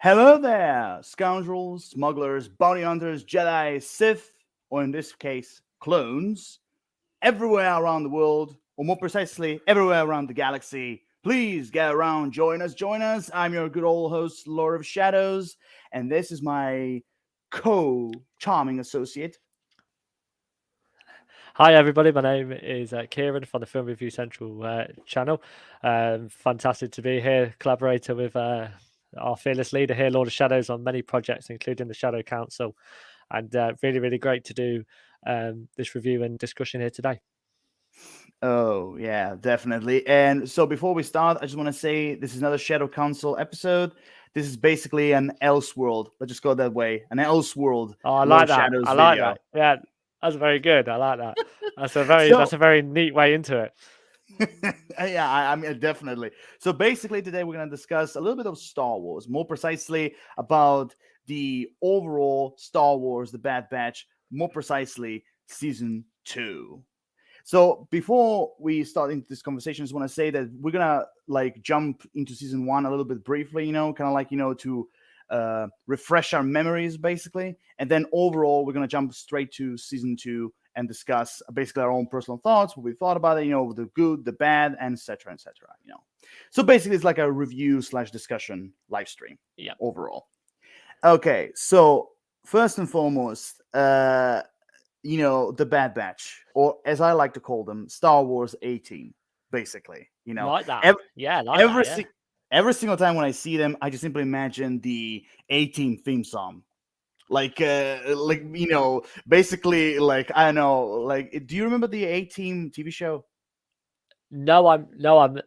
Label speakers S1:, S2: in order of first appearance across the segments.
S1: Hello there, scoundrels, smugglers, bounty hunters, Jedi, Sith, or in this case, clones, everywhere around the world, or more precisely, everywhere around the galaxy. Please get around, join us, join us. I'm your good old host, Lord of Shadows, and this is my charming associate.
S2: Hi everybody, my name is Kieran from the Film Review Central channel. Fantastic to be here, collaborator with our fearless leader here, Lord of Shadows, on many projects, including the Shadow Council, and really great to do this review and discussion here today.
S1: Oh, yeah, definitely. And so before we start, I just want to say this is another Shadow Council episode. This is basically an Elseworld. Let's just go that way. An Elseworld
S2: Oh, I
S1: Lord
S2: like
S1: of
S2: that.
S1: Shadows
S2: I like
S1: video.
S2: that. Yeah, that's very good. I like that. That's
S1: So,
S2: a very neat way into it.
S1: yeah, I mean, definitely. So basically, today we're going to discuss a little bit of Star Wars, more precisely about the overall Star Wars, The Bad Batch, more precisely, season 2. So before we start into this conversation, I just want to say that we're gonna like jump into season 1 a little bit briefly, kind of like to refresh our memories basically, and then overall we're gonna jump straight to season 2 and discuss basically our own personal thoughts, what we thought about it, the good, the bad, and etc. etc. So basically, it's like a review slash discussion live stream.
S2: Yeah.
S1: Overall. Okay, so first and foremost, the Bad Batch, or as I like to call them, Star Wars 18, basically.
S2: Like that.
S1: Every,
S2: Yeah, like
S1: every,
S2: that. Yeah.
S1: every single time when I see them, I just simply imagine the 18 theme song. Basically, like, I don't know, like, do you remember the 18 TV show?
S2: No, I'm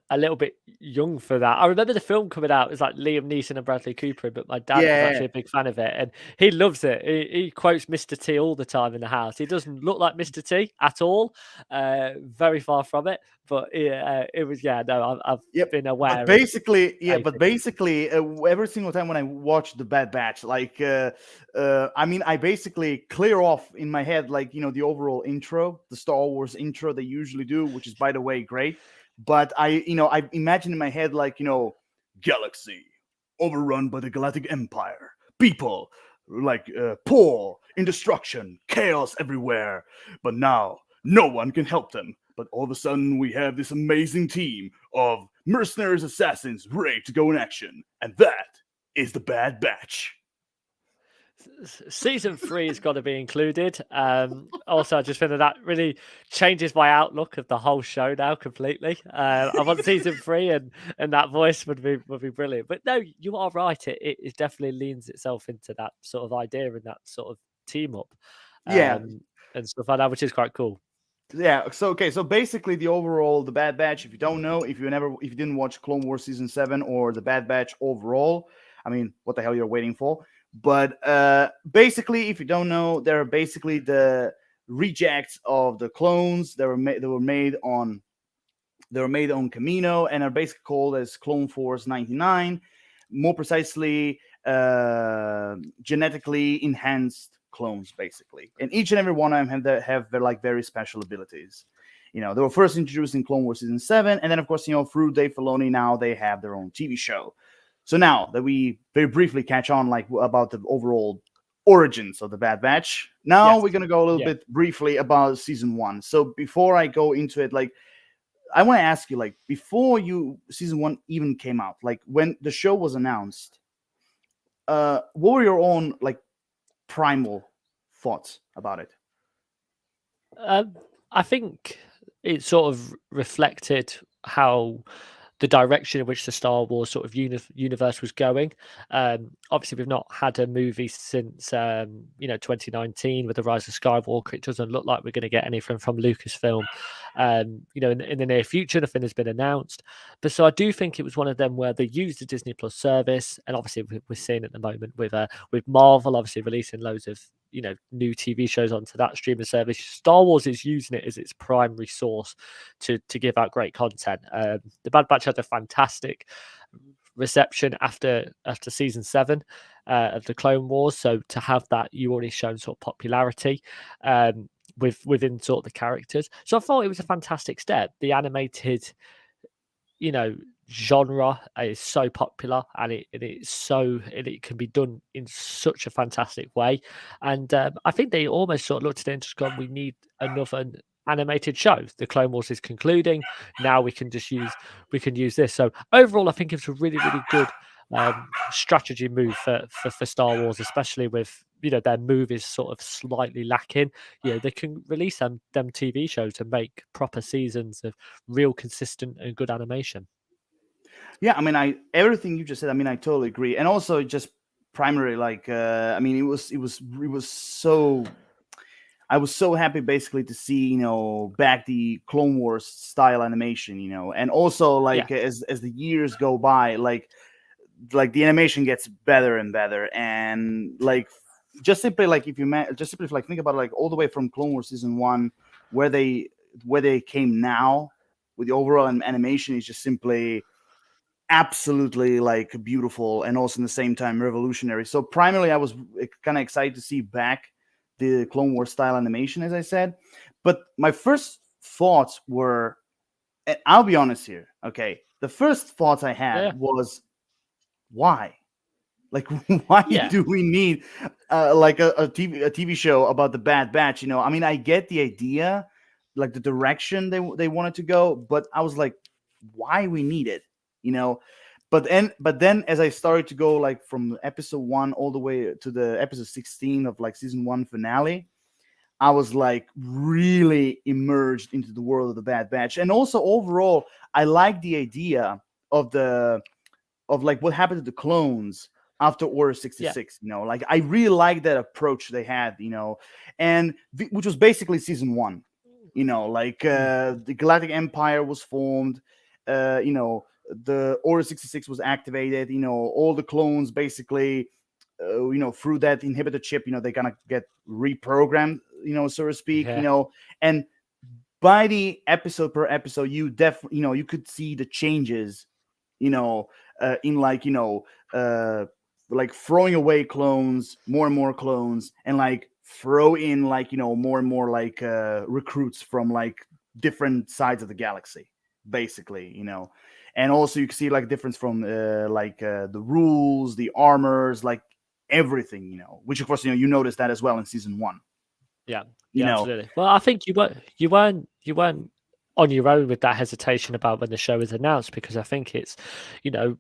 S2: a little bit young for that. I remember the film coming out. It was like Liam Neeson and Bradley Cooper, but my dad was
S1: Yeah,
S2: actually a big fan of it, and he loves it. He quotes Mr. T all the time in the house. He doesn't look like Mr. T at all. Very far from it. But it was No, I've
S1: yep.
S2: been
S1: But
S2: aware of
S1: basically, yeah,
S2: 80.
S1: but basically, every single time when I watch the Bad Batch, I mean, I basically clear off in my head, like, the overall intro, the Star Wars intro they usually do, which is, by the way, great. But I imagine in my head, like, galaxy overrun by the Galactic Empire, people like poor, in destruction, chaos everywhere. But now, no one can help them. But all of a sudden, we have this amazing team of mercenaries, assassins ready to go in action. And that is the Bad Batch.
S2: Season 3 has got to be included. Also, I just think that really changes my outlook of the whole show now completely. I want season 3, and that voice would be brilliant. But no, you are right. It definitely leans itself into that sort of idea and that sort of team up,
S1: Yeah,
S2: and stuff like that, which is quite cool.
S1: yeah. So okay, so basically the Bad Batch. If you don't know, if you didn't watch Clone Wars season 7 or the Bad Batch overall, I mean, what the hell you're waiting for? But basically, if you don't know, they're basically the rejects of the clones that were made on Camino and are basically called as Clone Force 99. More precisely, genetically enhanced clones, basically. And each and every one of them have their like very special abilities. They were first introduced in Clone Wars season 7, and then of course, through Dave Filoni, now they have their own TV show. So now that we very briefly catch on like about the overall origins of the Bad Batch, now
S2: Yes.
S1: we're gonna go a little bit briefly about season 1. So before I go into it, like, I want to ask you, like, before season 1 even came out, like when the show was announced, what were your own like primal thoughts about it?
S2: I think it sort of reflected how the direction in which the Star Wars sort of universe was going. Obviously, we've not had a movie since 2019 with the Rise of Skywalker. It doesn't look like we're going to get anything from Lucasfilm. In the near future, nothing has been announced. But so I do think it was one of them where they used the Disney Plus service, and obviously we're seeing at the moment with Marvel obviously releasing loads of new TV shows onto that streaming service. Star Wars is using it as its primary source to give out great content. The Bad Batch had a fantastic reception after season 7 of the Clone Wars. So to have that, you already shown sort of popularity within sort of the characters. So I thought it was a fantastic step. The animated, genre is so popular, and it can be done in such a fantastic way. And I think they almost sort of looked at it and just gone, we need another animated show. The Clone Wars is concluding. Now we can use this. So overall, I think it's a really, really good strategy move for Star Wars, especially with their movies sort of slightly lacking. They can release them TV shows to make proper seasons of real consistent and good animation.
S1: Yeah, I mean, everything you just said. I mean, I totally agree, and also just primarily like, I mean, it was so. I was so happy basically to see back the Clone Wars style animation, and also like as the years go by, like the animation gets better and better, and like just simply like if you just simply like think about it, like all the way from Clone Wars season 1, where they came now with the overall animation is just simply absolutely like beautiful and also in the same time revolutionary. So primarily I was kind of excited to see back the Clone Wars style animation, as I said. But my first thoughts were, and I'll be honest here, okay, the first thoughts I had was, why? Like, why do we need like a TV show about the Bad Batch? I mean, I get the idea, like the direction they wanted to go, but I was like, why we need it? But then as I started to go like from episode 1 all the way to the episode 16 of like season 1 finale, I was like really immersed into the world of the Bad Batch. And also overall, I like the idea of like what happened to the clones after Order 66. Like I really like that approach they had, and which was basically season 1. Like the Galactic Empire was formed, the Order 66 was activated, all the clones basically through that inhibitor chip, they're gonna get reprogrammed, so to speak, and by the episode per episode, you definitely, you could see the changes, in like throwing away clones, more and more clones, and like throw in like more and more like recruits from like different sides of the galaxy, basically, and also you can see like difference from the rules, the armors, like everything, which of course you notice that as well in season 1.
S2: Yeah, absolutely. Well, I think you weren't on your own with that hesitation about when the show was announced, because I think it's,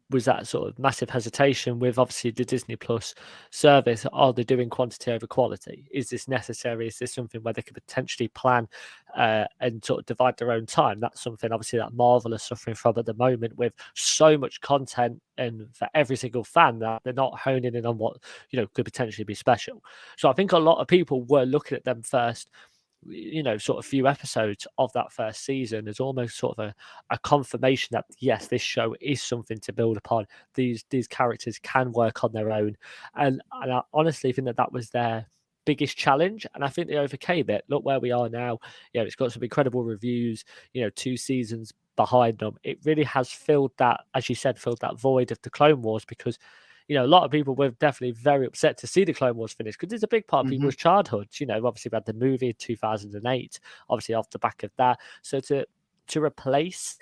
S2: was that sort of massive hesitation with obviously the Disney Plus service. Are they doing quantity over quality? Is this necessary? Is this something where they could potentially plan and sort of divide their own time? That's something obviously that Marvel are suffering from at the moment, with so much content and for every single fan that they're not honing in on what could potentially be special. So I think a lot of people were looking at them first, sort of few episodes of that first season as almost sort of a confirmation that yes, this show is something to build upon. These characters can work on their own, and I honestly think that was their biggest challenge, and I think they overcame it. Look where we are now. It's got some incredible reviews. 2 seasons behind them. It really has filled that, as you said, filled that void of the Clone Wars, because a lot of people were definitely very upset to see the Clone Wars finish, because it's a big part of people's childhoods. Obviously we had the movie in 2008, obviously off the back of that. So to replace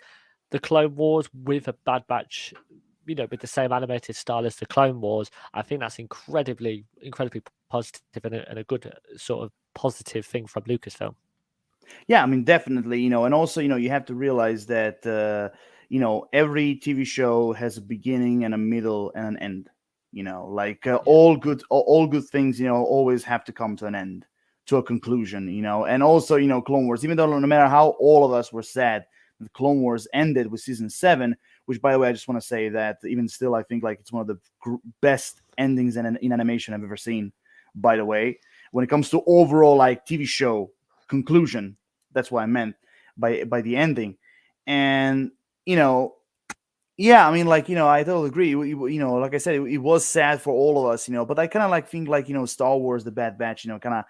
S2: the Clone Wars with a Bad Batch, with the same animated style as the Clone Wars, I think that's incredibly positive and a good sort of positive thing from Lucasfilm.
S1: Yeah, I mean, definitely, and also, you have to realize that, every TV show has a beginning and a middle and an end. Like all good things, always have to come to an end, to a conclusion. And also, Clone Wars, even though no matter how all of us were sad, the Clone Wars ended with season 7, which, by the way, I just want to say that even still, I think like it's one of the best endings in animation I've ever seen. By the way, when it comes to overall like TV show conclusion, that's what I meant by the ending. And yeah, I mean, like, I totally agree. Like I said, it was sad for all of us, but I kind of like think like, Star Wars, the Bad Batch, kind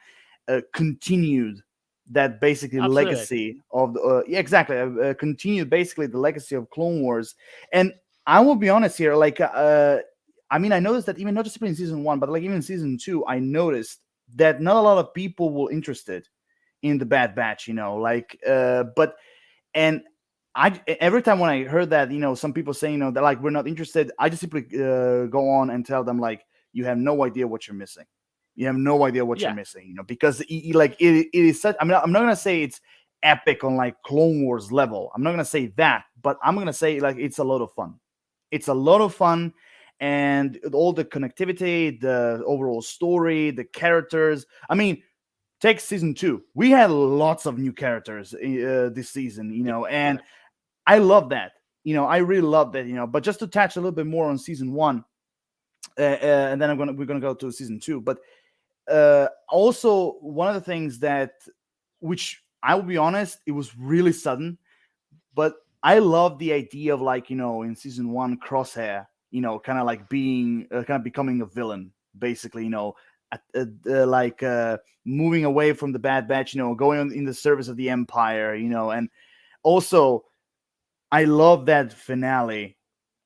S1: of continued that basically
S2: Absolutely.
S1: legacy of the, exactly, continued basically the legacy of Clone Wars. And I will be honest here, like, I mean, I noticed that even not just in season 1, but like even in season 2, I noticed that not a lot of people were interested in the Bad Batch, like, and every time when I heard that, some people saying, that like we're not interested, I just simply go on and tell them like, you have no idea what you're missing. You have no idea what you're
S2: Yeah,
S1: missing, because it is such. I mean, I'm not gonna say it's epic on like Clone Wars level. I'm not gonna say that, but I'm gonna say like it's a lot of fun. It's a lot of fun, and all the connectivity, the overall story, the characters. I mean, take season 2. We had lots of new characters this season, and I love that. I really love that. But just to touch a little bit more on season 1, and then we're gonna go to season 2. But also one of the things which I will be honest, it was really sudden, but I love the idea of like in season 1, Crosshair, kind of like being kind of becoming a villain, basically, like moving away from the Bad Batch, going in the service of the Empire, and also I love that finale.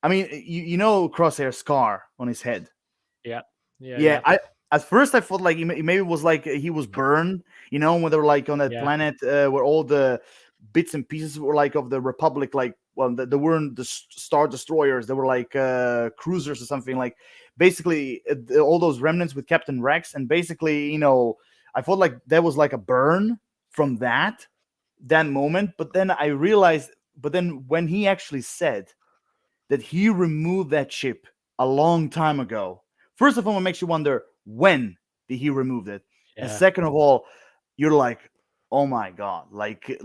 S1: I mean, Crosshair's scar on his head.
S2: yeah,
S1: Yeah, at first I thought like maybe it was like he was burned, when they were like on that
S2: yeah.
S1: planet where all the bits and pieces were like of the Republic, like they weren't the Star Destroyers, they were like cruisers or something, like basically all those remnants with Captain Rex, and basically I felt like there was like a burn from that moment, but then I realized, when he actually said that he removed that chip a long time ago, first of all, it makes you wonder, when did he remove it? And
S2: Yeah.
S1: second of all, you're like, oh my god, like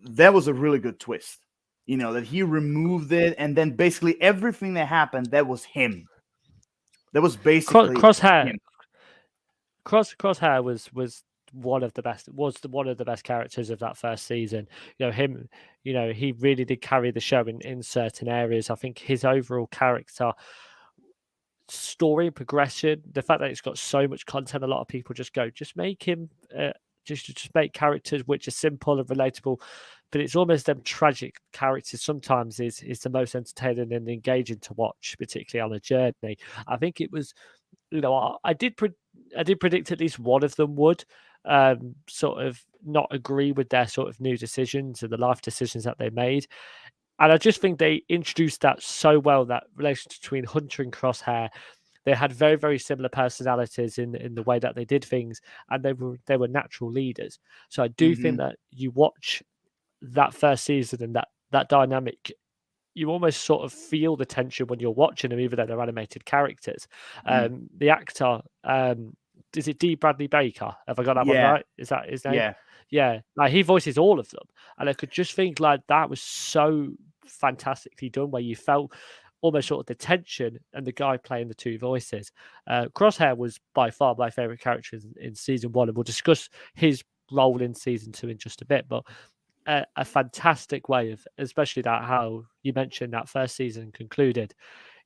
S1: that was a really good twist. That he removed it, and then basically everything that happened, that was him. That was basically
S2: Crosshair.
S1: him.
S2: Crosshair was one of the best. One of the best characters of that first season. Him. He really did carry the show in certain areas. I think his overall character, story progression, the fact that it's got so much content, a lot of people just make him just make characters which are simple and relatable, but it's almost them tragic characters sometimes is the most entertaining and engaging to watch, particularly on a journey. I think it was, I did predict at least one of them would sort of not agree with their sort of new decisions and the life decisions that they made. And I just think they introduced that so well, that relationship between Hunter and Crosshair. They had very, very similar personalities in the way that they did things, and they were natural leaders. So I do think that you watch that first season and that dynamic, you almost sort of feel the tension when you're watching them, even though they're animated characters. The actor, is it D. Bradley Baker? Have I got that one right? Is that his name? Yeah. Like he voices all of them, and I could just think like that was so fantastically done, where you felt almost sort of the tension and the guy playing the two voices. Crosshair was by far my favorite character in season 1, and we'll discuss his role in season 2 in just a bit. But a fantastic way of, especially that how you mentioned that first season concluded.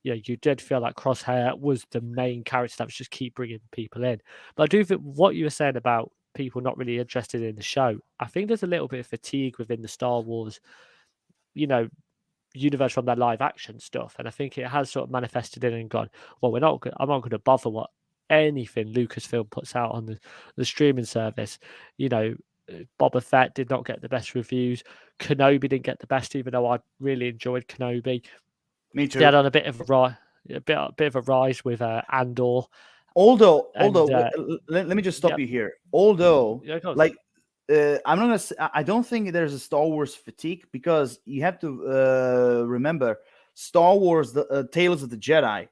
S2: You did feel like Crosshair was the main character that was just keep bringing people in. But I do think what you were saying about people not really interested in the show, I think there's a little bit of fatigue within the Star Wars, universe from their live action stuff, and I think it has sort of manifested in and gone, well, I'm not going to bother what anything Lucasfilm puts out on the streaming service. Boba Fett did not get the best reviews. Kenobi didn't get the best, even though I really enjoyed Kenobi.
S1: Me too.
S2: They had on a bit of a rise with Andor.
S1: Although, let me just stop you here. Although, like, I'm not gonna. I don't think there's a Star Wars fatigue, because you have to remember Star Wars: The Tales of the Jedi.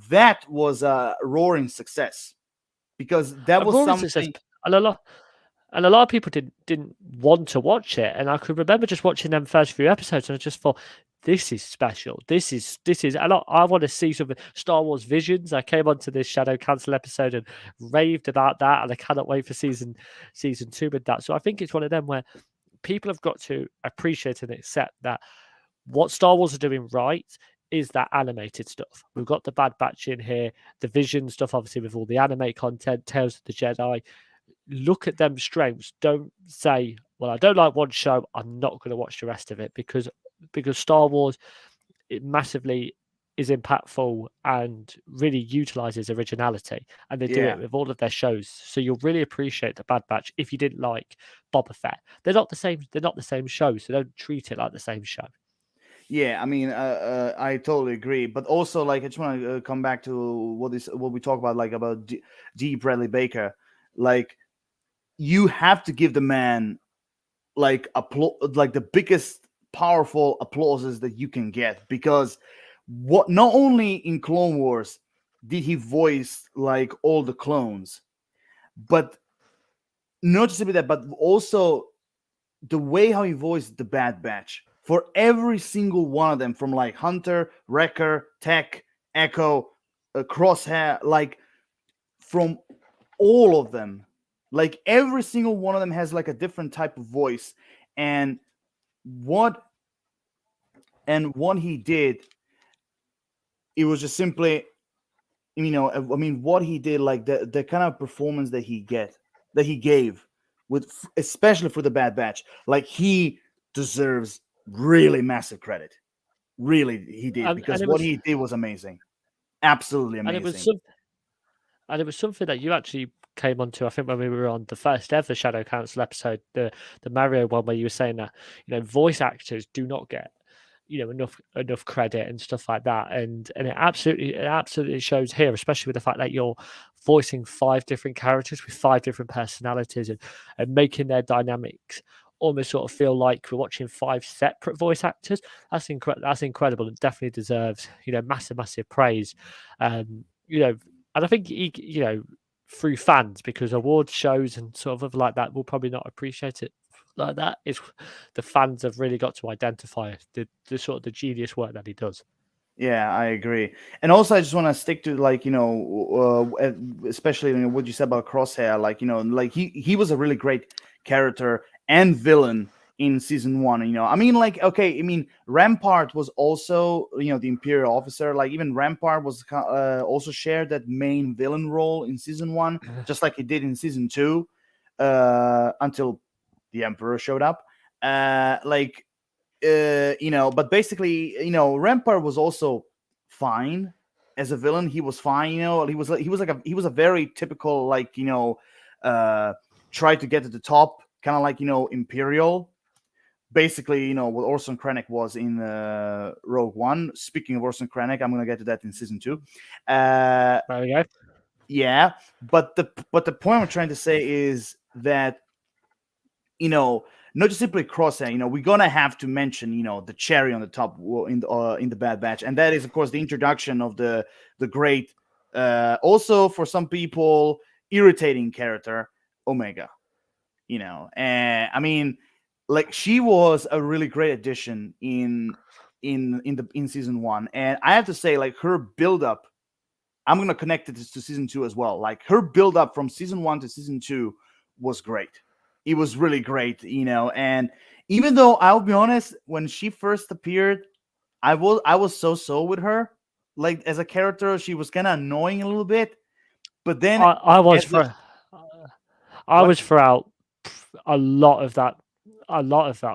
S1: That was a roaring success, because that was something.
S2: Success, and a lot of people didn't want to watch it, and I could remember just watching them first few episodes, and I just thought, this is special. This is a lot. I want to see some Star Wars Visions. I came onto this Shadow Council episode and raved about that, and I cannot wait for season 2 with that. So I think it's one of them where people have got to appreciate and accept that what Star Wars are doing right is that animated stuff. We've got the Bad Batch in here, the Vision stuff, obviously with all the anime content, Tales of the Jedi. Look at them strengths. Don't say, well, I don't like one show, I'm not going to watch the rest of it, because Star Wars, it massively is impactful and really utilizes originality, and they do
S1: Yeah.
S2: it with all of their shows. So you'll really appreciate the Bad Batch if you didn't like Boba Fett. They're not the same. They're not the same show, so don't treat it like the same show.
S1: Yeah, I mean, I totally agree. But also, like, I just want to come back to what we talk about, like about D. Bradley Baker. Like, you have to give the man like like the biggest powerful applauses that you can get, because what not only in Clone Wars did he voice like all the clones, but not just that, but also the way how he voiced the Bad Batch for every single one of them, from like Hunter, Wrecker, Tech, Echo, Crosshair, like from all of them, like every single one of them has like a different type of voice, and what he did, it was just simply, I mean, what he did, like the kind of performance that he gave with, especially for the Bad Batch, like he deserves really massive credit. Really, he did,
S2: And
S1: because
S2: it
S1: what
S2: was
S1: he did was amazing, absolutely
S2: and it was
S1: amazing.
S2: some, and it was something that you actually came onto, I think, when we were on the first ever Shadow Council episode, the Mario one, where you were saying that voice actors do not get enough credit and stuff like that, and it absolutely shows here, especially with the fact that you're voicing 5 different characters with 5 different personalities, and making their dynamics almost sort of feel like we're watching 5 separate voice actors. That's incredible, and definitely deserves massive praise. You know, and I think through fans, because awards shows and sort of like that will probably not appreciate it like that, is the fans have really got to identify the sort of the genius work that he does.
S1: Yeah, I agree. And also, I just want to stick to, like, especially what you said about Crosshair. Like, like he was a really great character and villain in season 1. I mean, like, okay, I mean, Rampart was also, the Imperial officer. Like, even Rampart was also shared that main villain role in season 1, just like he did in season 2, until the Emperor showed up. Like, but basically, Rampart was also fine as a villain. He was fine. He was a very typical, like, try to get to the top, kind of like, Imperial. Basically, what Orson Krennic was in Rogue One. Speaking of Orson Krennic, I'm gonna get to that in season 2.
S2: There we go.
S1: Yeah, but the point I'm trying to say is that, not just simply Crosshair. We're gonna have to mention, the cherry on the top in the Bad Batch, and that is, of course, the introduction of the great, also for some people, irritating character, Omega. And I mean, like, she was a really great addition in season 1, and I have to say, like, her build up. I'm gonna connect it to season 2 as well. Like, her build up from season 1 to season 2 was great. It was really great, and even though, I'll be honest, when she first appeared, I was so with her. Like, as a character, she was kind of annoying a little bit, but then
S2: I was
S1: as the,
S2: for I
S1: what?
S2: was throughout a lot of that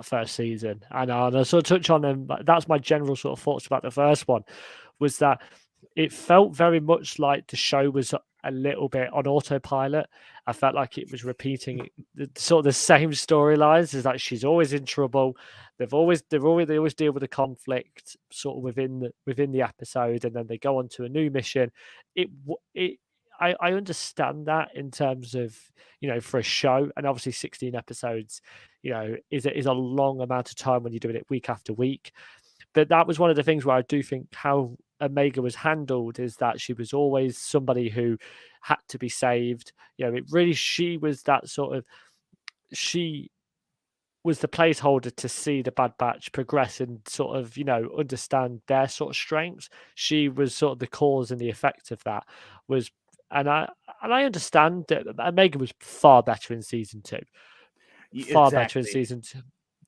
S2: first season, and I sort of touch on them. That's my general sort of thoughts about the first one, was that it felt very much like the show was a little bit on autopilot. I felt like it was repeating sort of the same storylines. Is that she's always in trouble. They always deal with the conflict sort of within the episode, and then they go on to a new mission. I understand that in terms of, for a show, and obviously 16 episodes, is a long amount of time when you're doing it week after week. But that was one of the things where I do think how Omega was handled is that she was always somebody who had to be saved. She was that sort of, she was the placeholder to see the Bad Batch progress and sort of, understand their sort of strengths. She was sort of the cause and the effect of that was, and I understand that Omega was far better in season 2, far better in
S1: Exactly.
S2: season 2.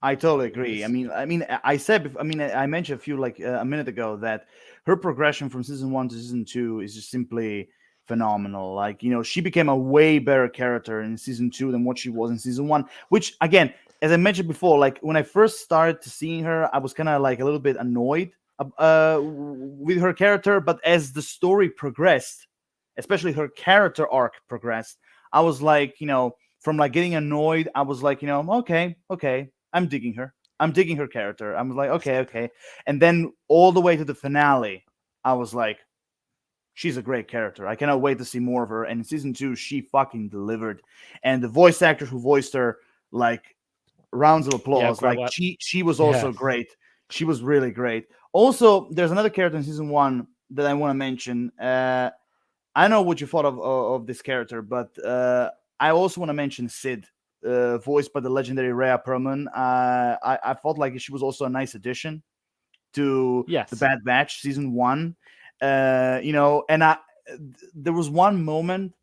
S1: I totally agree. I mentioned a few, like, a minute ago, that her progression from season 1 to season 2 is just simply phenomenal. Like, she became a way better character in season 2 than what she was in season 1. Which, again, as I mentioned before, like, when I first started to seeing her, I was kind of like a little bit annoyed with her character, but as the story progressed, especially her character arc progressed, I was like, from like getting annoyed, I was like, okay, I'm digging her. I'm digging her character. I'm like, okay. And then all the way to the finale, I was like, she's a great character. I cannot wait to see more of her. And in season 2, she fucking delivered. And the voice actor who voiced her, like, rounds of applause.
S2: great
S1: Like
S2: work.
S1: she was
S2: Yeah.
S1: also great. She was really great. Also, there's another character in season 1 that I want to mention. I know what you thought of this character, but I also want to mention Sid, voiced by the legendary Rhea Perlman. I felt like she was also a nice addition to the
S2: Yes.
S1: Bad Batch season 1. And there was one moment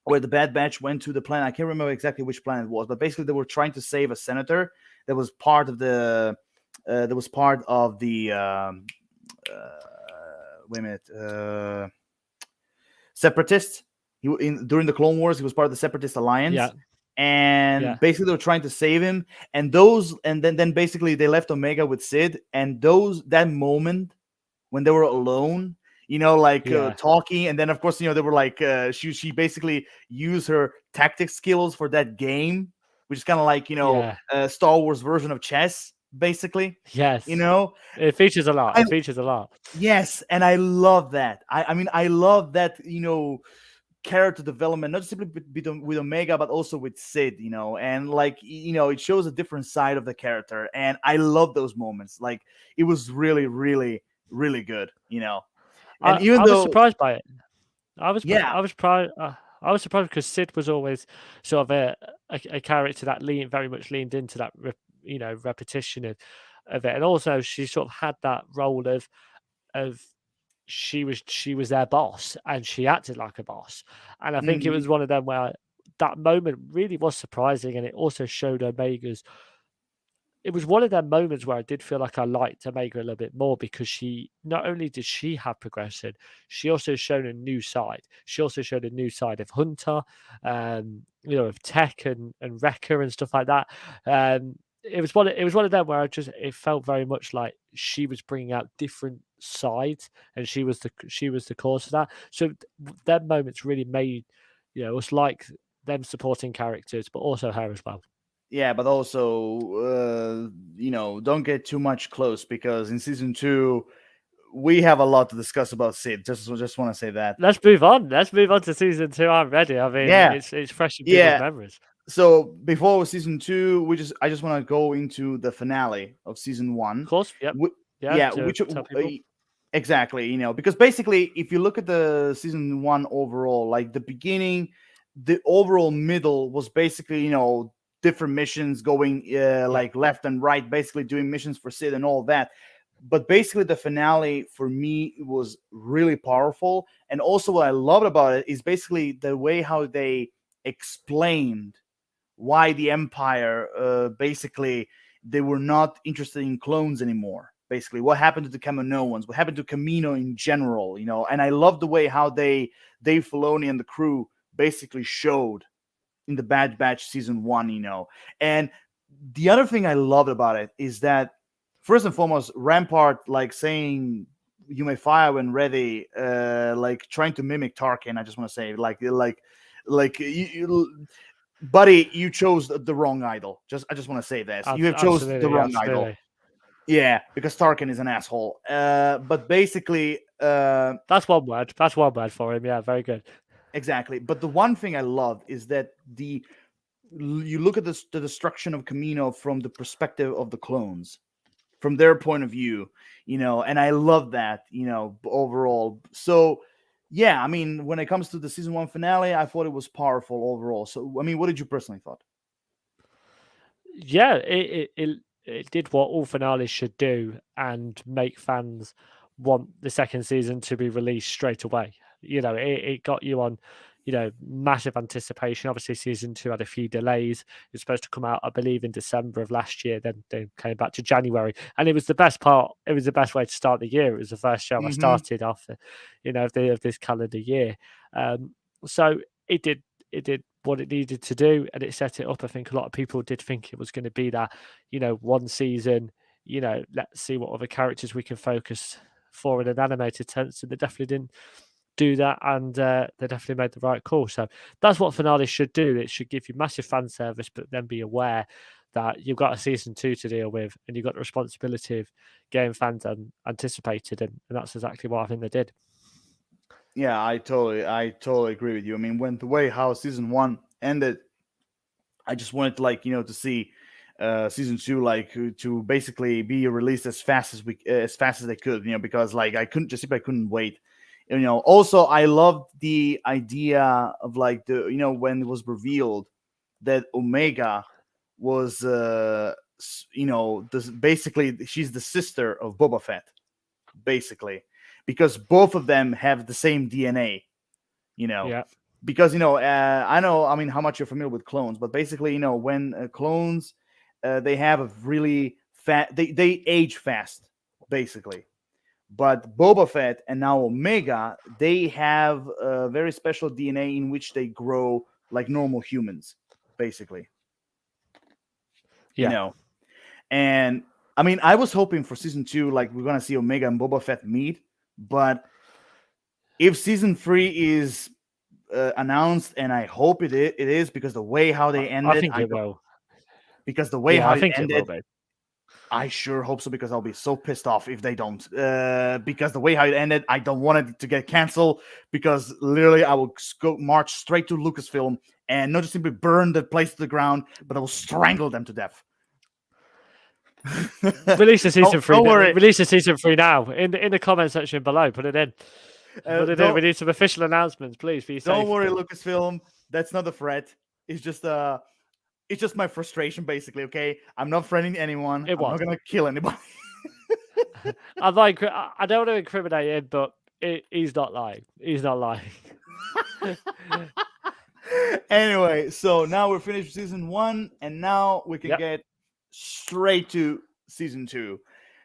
S1: where the Bad Batch went to the planet. I can't remember exactly which planet it was, but basically they were trying to save a senator that was part of the wait a minute, separatists. During the Clone Wars, he was part of the Separatist Alliance.
S2: Yeah.
S1: And basically they were trying to save him. And then basically they left Omega with Sid. And that moment when they were alone, talking, and then of course, they were like, she basically used her tactic skills for that game, which is kind of like, a Star Wars version of chess, basically.
S2: Yes. It features a lot.
S1: Yes, and I love that. I mean, I love that, character development, not simply with Omega, but also with Sid, and like, it shows a different side of the character, and I love those moments. Like, it was really, really, really good, And
S2: I was surprised by it. I was surprised because Sid was always sort of a character that very much leaned into that repetition of it, and also she sort of had that role of she was their boss and she acted like a boss, and I think it was one of them where that moment really was surprising, and it also showed Omega's. It was one of them moments where I did feel like I liked Omega a little bit more, because she not only did she have progression, she also showed a new side. She also showed a new side of Hunter, of Tech and Wrecker and stuff like that. It was one of them where it felt very much like she was bringing out different sides, and she was the cause of that. So that moments really made us like them supporting characters, but also her as well.
S1: Yeah, but also, don't get too much close, because in season 2, we have a lot to discuss about Sid. Just want to say that.
S2: Let's move on. To season 2. I'm ready. I mean, it's fresh in people's memories.
S1: So before season 2, I just want to go into the finale of season 1.
S2: Of course, yep.
S1: Exactly. Because basically, if you look at the season 1 overall, like the beginning, the overall middle was basically, different missions going like left and right, basically doing missions for Sid and all that. But basically the finale for me was really powerful. And also what I loved about it is basically the way how they explained why the Empire, basically, they were not interested in clones anymore. Basically, what happened to the Kaminoans, what happened to Kamino in general, and I love the way how Dave Filoni and the crew basically showed in the Bad Batch season 1, And the other thing I loved about it is that, first and foremost, Rampart, like, saying you may fire when ready, like trying to mimic Tarkin. I just want to say, buddy, you chose the wrong idol. I just want to say this. You have chose the wrong idol. Yeah, because Tarkin is an asshole. But basically,
S2: that's one word. That's one word for him. Yeah, very good.
S1: Exactly. But the one thing I love is that you look at the destruction of Kamino from the perspective of the clones, from their point of view, and I love that, overall. So, yeah, I mean, when it comes to the season 1 finale, I thought it was powerful overall. So, I mean, what did you personally thought?
S2: Yeah, it did what all finales should do, and make fans want the second season to be released straight away. It got you on, massive anticipation. Obviously, season 2 had a few delays. It was supposed to come out, I believe, in December of last year. Then they came back to January, and it was the best part. It was the best way to start the year. It was the first show I started off, of this calendar year. So it did what it needed to do, and it set it up. I think a lot of people did think it was going to be that, one season, let's see what other characters we can focus for in an animated sense. And they definitely didn't do that, and they definitely made the right call. So that's what finale should do. It should give you massive fan service, but then be aware that you've got a season 2 to deal with, and you've got the responsibility of getting fans anticipated, and that's exactly what I think they did.
S1: Yeah, I totally agree with you. I mean, when the way how season 1 ended, I just wanted to see season 2 to basically be released as fast as they could, because I couldn't wait. Also I loved the idea of when it was revealed that Omega was basically she's the sister of Boba Fett, basically, because both of them have the same DNA.
S2: Yeah.
S1: Because I know, I mean, how much you're familiar with clones, but basically, when clones they have a really fast, they age fast, basically. But Boba Fett and now Omega, they have a very special DNA in which they grow like normal humans, basically.
S2: Yeah.
S1: And I mean, I was hoping for season 2, like we're gonna see Omega and Boba Fett meet, but if season 3 is announced, and I hope it is, because the way how they ended,
S2: I think it will.
S1: Because the way how
S2: I think
S1: it ended,
S2: it will be.
S1: I sure hope so, because I'll be so pissed off if they don't. Because the way how it ended, I don't want it to get canceled, because literally I will go march straight to Lucasfilm and not just simply burn the place to the ground, but I will strangle them to death.
S2: Release the season 3.
S1: Don't worry.
S2: Release the season 3 now in the comment section below. Put it in. We need some official announcements, please.
S1: Don't worry, Lucasfilm. That's not a threat. It's just my frustration, basically. Okay, I'm not threatening anyone. I'm not gonna kill anybody.
S2: I don't want to incriminate him, but he's not lying. He's not lying.
S1: Anyway, so now we're finished with season 1, and now we can get straight to season 2.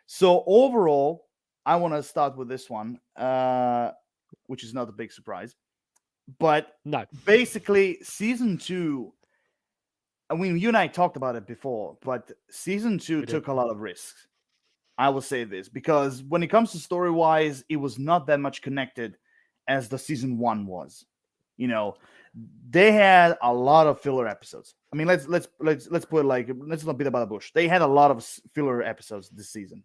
S1: So overall, I want to start with this one, which is not a big surprise. But
S2: no,
S1: basically, season 2. I mean, you and I talked about it before, but season 2 took a lot of risks. I will say this, because when it comes to story-wise, it was not that much connected as the season 1 was. They had a lot of filler episodes. I mean, let's put it like, let's not beat about the bush. They had a lot of filler episodes this season.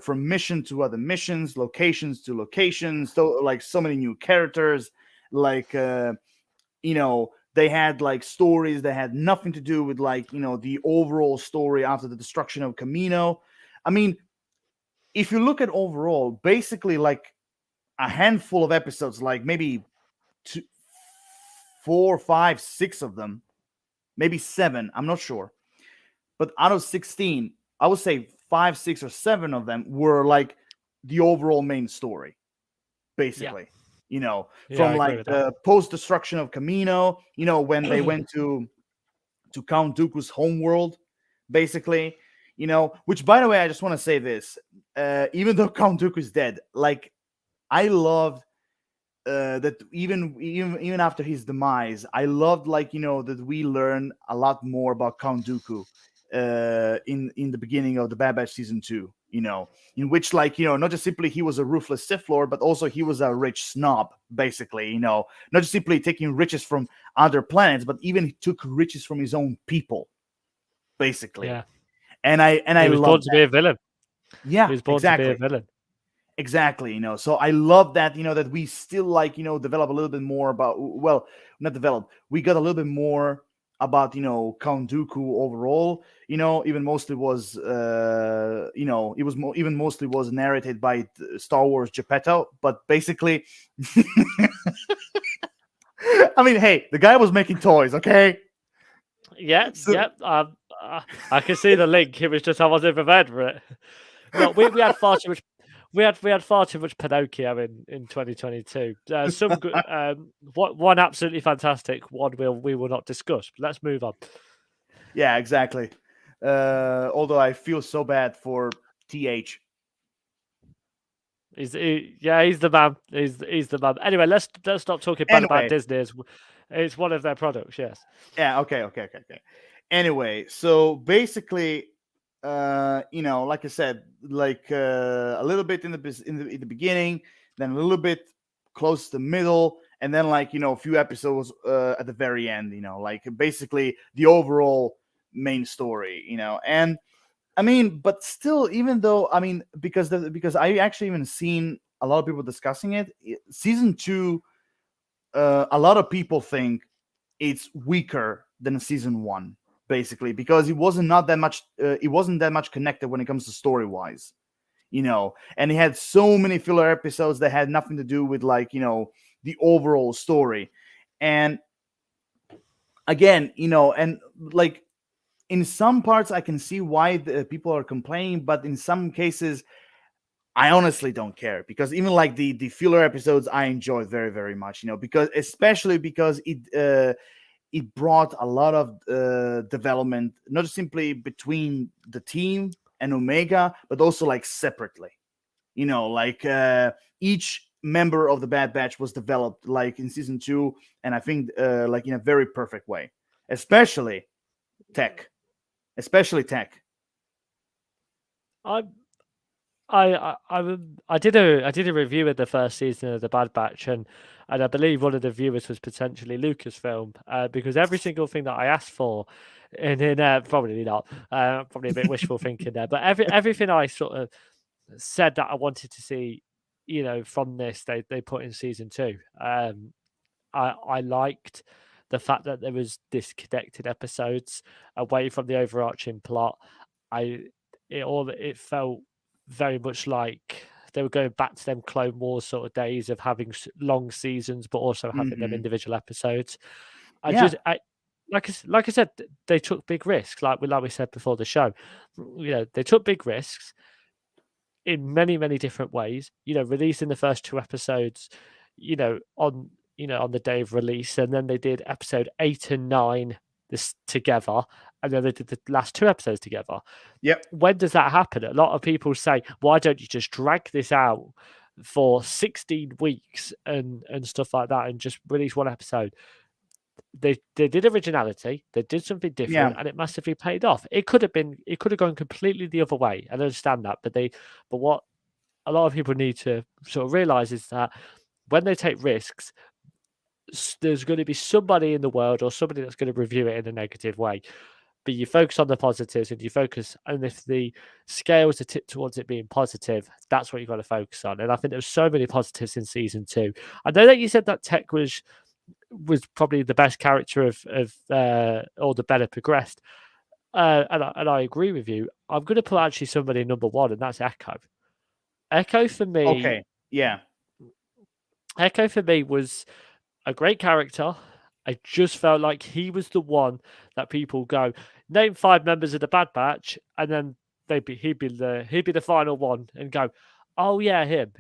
S1: From mission to other missions, locations to locations, so many new characters, they had stories that had nothing to do with the overall story after the destruction of Kamino. I mean, if you look at overall, basically a handful of episodes, maybe 2, 4, 5, 6 of them, maybe 7, I'm not sure. But out of 16, I would say 5, 6, or 7 of them were the overall main story, basically. From the post-destruction of Kamino, when they went to Count Dooku's homeworld, basically, which, by the way, I just want to say this, even though Count Dooku is dead, I loved that even after his demise, I loved that we learn a lot more about Count Dooku in the beginning of the Bad Batch season 2. In which not just simply he was a ruthless Sith Lord, but also he was a rich snob, basically. Not just simply taking riches from other planets, but even he took riches from his own people, basically.
S2: Yeah.
S1: And I
S2: was born to be a villain.
S1: Yeah,
S2: he was born to be a villain.
S1: Exactly. So I love that, that we still develop a little bit more about, well, not develop. We got a little bit more about Count Dooku overall. Even mostly was it was even mostly was narrated by Star Wars Geppetto, but basically I mean, hey, the guy was making toys, okay?
S2: Yeah, I can see the link. It was just I wasn't prepared for it. Look, we had far too much. We had far too much Pinocchio in 2022. Some good, one absolutely fantastic. One we will not discuss. But let's move on.
S1: Yeah, exactly. Although I feel so bad for TH.
S2: He's the man. He's the man. Anyway, let's stop talking bad about Disney. It's one of their products. Yes.
S1: Yeah. Okay. Anyway, so basically, like I said, like a little bit in the beginning, then a little bit close to the middle, and then like a few episodes at the very end. Like basically the overall main story. And I mean, but still, even though because I actually even seen a lot of people discussing it, season two, a lot of people think it's weaker than season one, basically, because it wasn't that much connected when it comes to story wise, and it had so many filler episodes that had nothing to do with like the overall story. And again, and like in some parts I can see why the people are complaining, but in some cases I honestly don't care, because even like the filler episodes I enjoyed very very much, because especially because it brought a lot of development, not simply between the team and Omega, but also like separately. Like each member of the Bad Batch was developed like in season two, and I think like in a very perfect way, especially Tech, especially Tech.
S2: I I did a review of the first season of the Bad Batch, and I believe one of the viewers was potentially Lucasfilm, because every single thing that I asked for, and in probably not, probably a bit wishful thinking there, but everything I sort of said that I wanted to see, from this, they put in season two. I liked the fact that there was disconnected episodes away from the overarching plot. It felt very much like they were going back to them Clone Wars sort of days of having long seasons, but also having them individual episodes.
S1: Yeah.
S2: Like I said, they took big risks. Like we said before the show, they took big risks in many many different ways. Releasing the first two episodes, on the day of release, and then they did episode 8 and 9 this together, and then they did the last two episodes together.
S1: Yep.
S2: When does that happen? A lot of people say, why don't you just drag this out for 16 weeks and stuff like that and just release one episode? They did originality, they did something different,
S1: Yeah.
S2: and it massively paid off. It could have gone completely the other way. I understand that, but what a lot of people need to sort of realize is that when they take risks, there's going to be somebody in the world or somebody that's going to review it in a negative way. But you focus on the positives, and if the scales are tipped towards it being positive, that's what you've got to focus on. And I think there's so many positives in season two. I know that you said that Tech was probably the best character of or the better progressed, and I agree with you. I'm going to put actually somebody number one, and that's Echo. Echo for me.
S1: Okay. Yeah.
S2: Echo for me was a great character. I just felt like he was the one that people go, name 5 members of the Bad Batch, and then he'd be the final one, and go, oh yeah, him.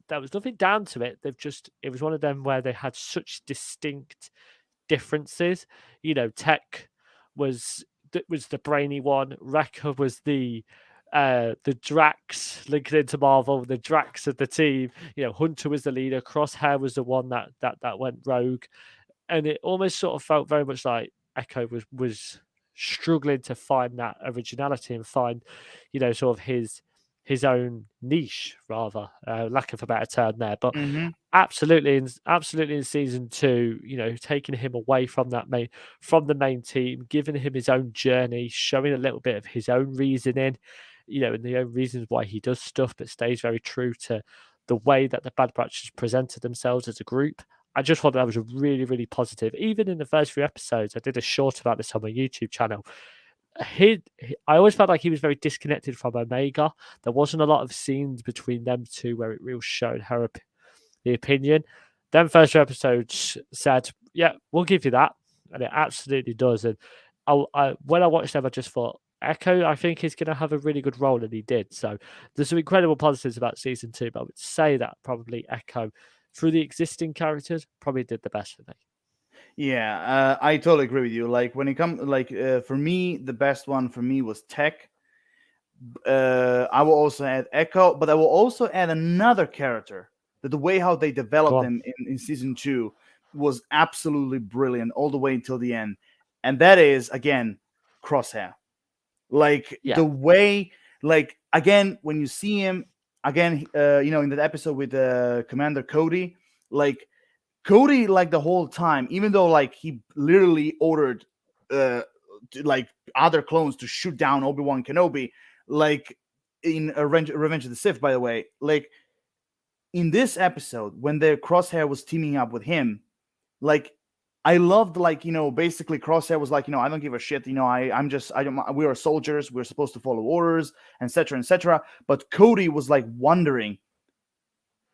S2: There was nothing down to it. It was one of them where they had such distinct differences. Tech was the brainy one. Wrecker was the Drax linked into Marvel, the Drax of the team. Hunter was the leader. Crosshair was the one that went rogue, and it almost sort of felt very much like Echo was struggling to find that originality and find, sort of his own niche, rather, lack of a better term there. But absolutely in season two, taking him away from the main team, giving him his own journey, showing a little bit of his own reasoning, and the own reasons why he does stuff, but stays very true to the way that the Bad Batch presented themselves as a group. I just thought that was a really, really positive. Even in the first few episodes, I did a short about this on my YouTube channel. I always felt like he was very disconnected from Omega. There wasn't a lot of scenes between them two where it really showed the opinion. Then first few episodes said, yeah, we'll give you that. And it absolutely does. And when I watched them, I just thought, Echo, I think he's going to have a really good role, and he did. So there's some incredible positives about season two, but I would say that probably Echo, through the existing characters, probably did the best for me.
S1: Yeah, I totally agree with you. Like when it comes, like for me, the best one for me was Tech. I will also add Echo, but I will also add another character that the way how they developed him in season two was absolutely brilliant all the way until the end, and that is again Crosshair. Like
S2: Yeah.
S1: the way, like again, when you see him again, in that episode with Commander Cody, like Cody, like the whole time, even though like he literally ordered like other clones to shoot down Obi-Wan Kenobi, like in Revenge of the Sith, by the way, like in this episode when the Crosshair was teaming up with him, like I loved, like, basically Crosshair was like, I don't give a shit, I don't, we are soldiers, we're supposed to follow orders, etc., etc. But Cody was like wondering,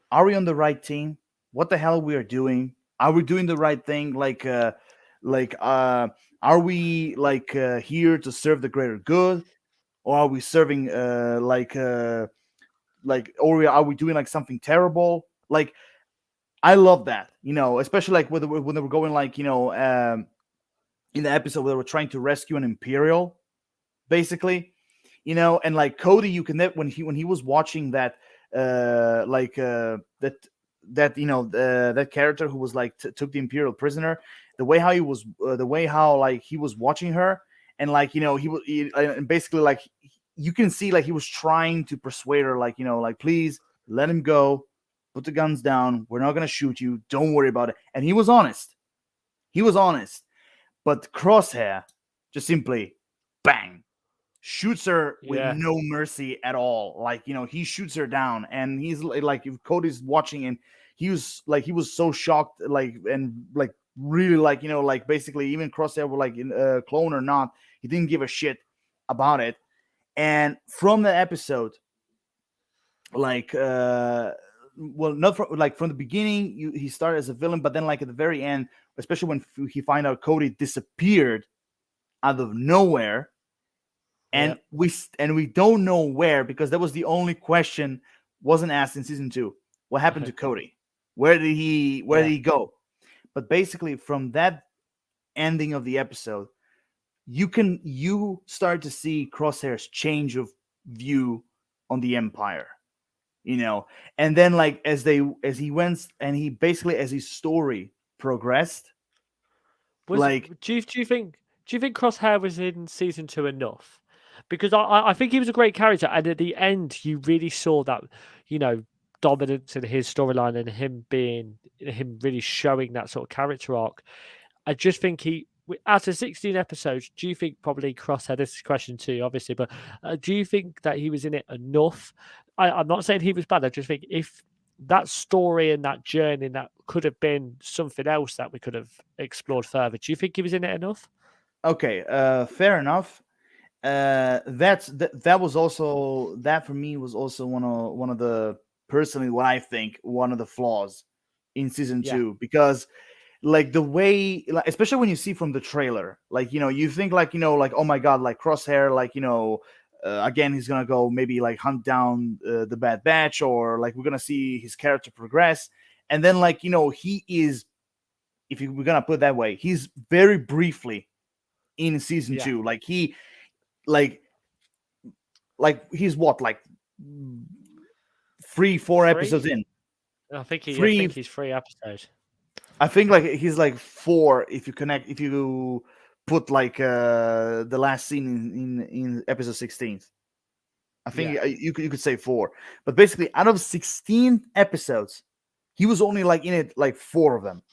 S1: are we on the right team? What the hell we are doing? Are we doing the right thing? Are we like here to serve the greater good, or are we serving or are we doing like something terrible? Like I love that, especially like when they were going like in the episode where they were trying to rescue an Imperial, basically, and like Cody, you can when he was watching that that character who was like took the Imperial prisoner, the way how he was the way how like he was watching her, and like and basically like you can see like he was trying to persuade her, like like please let him go, put the guns down, we're not gonna shoot you, don't worry about it. And he was honest, but Crosshair just simply bang shoots her with
S2: Yeah.
S1: no mercy at all. Like, he shoots her down, and he's like, if Cody's watching, and he was so shocked, like, and like really like, like basically even Crosshair were like clone or not, he didn't give a shit about it. And from the episode, like, well, not from like from the beginning, he started as a villain, but then like at the very end, especially when he find out Cody disappeared out of nowhere, and we don't know where, because that was the only question wasn't asked in season 2. What happened to Cody? Where did he go? But basically, from that ending of the episode, you start to see Crosshair's change of view on the Empire, and then like as he went, and he basically, as his story progressed, like,
S2: Do you think Crosshair was in season 2 enough? Because I think he was a great character, and at the end you really saw that, dominance in his storyline, and him really showing that sort of character arc. I just think after 16 episodes, do you think probably Crosshair, this is a question to you, obviously, but do you think that he was in it enough? I'm not saying he was bad. I just think if that story and that journey, that could have been something else that we could have explored further. Do you think he was in it enough?
S1: okay, fair enough. That was also, that for me was also one of the, personally, what I think one of the flaws in season 2, because like the way, like, especially when you see from the trailer, like, you think like, like, oh my god, like Crosshair, like, again, he's gonna go maybe like hunt down the Bad Batch, or like we're gonna see his character progress. And then like, he is, if we're gonna put it that way, he's very briefly in season 2. Like he like he's what, like 3-4 episodes in.
S2: I think he's 3 episodes.
S1: I think like he's like 4 if you put like the last scene in episode 16. I think you could say 4. But basically, out of 16 episodes, he was only like in it like 4 of them.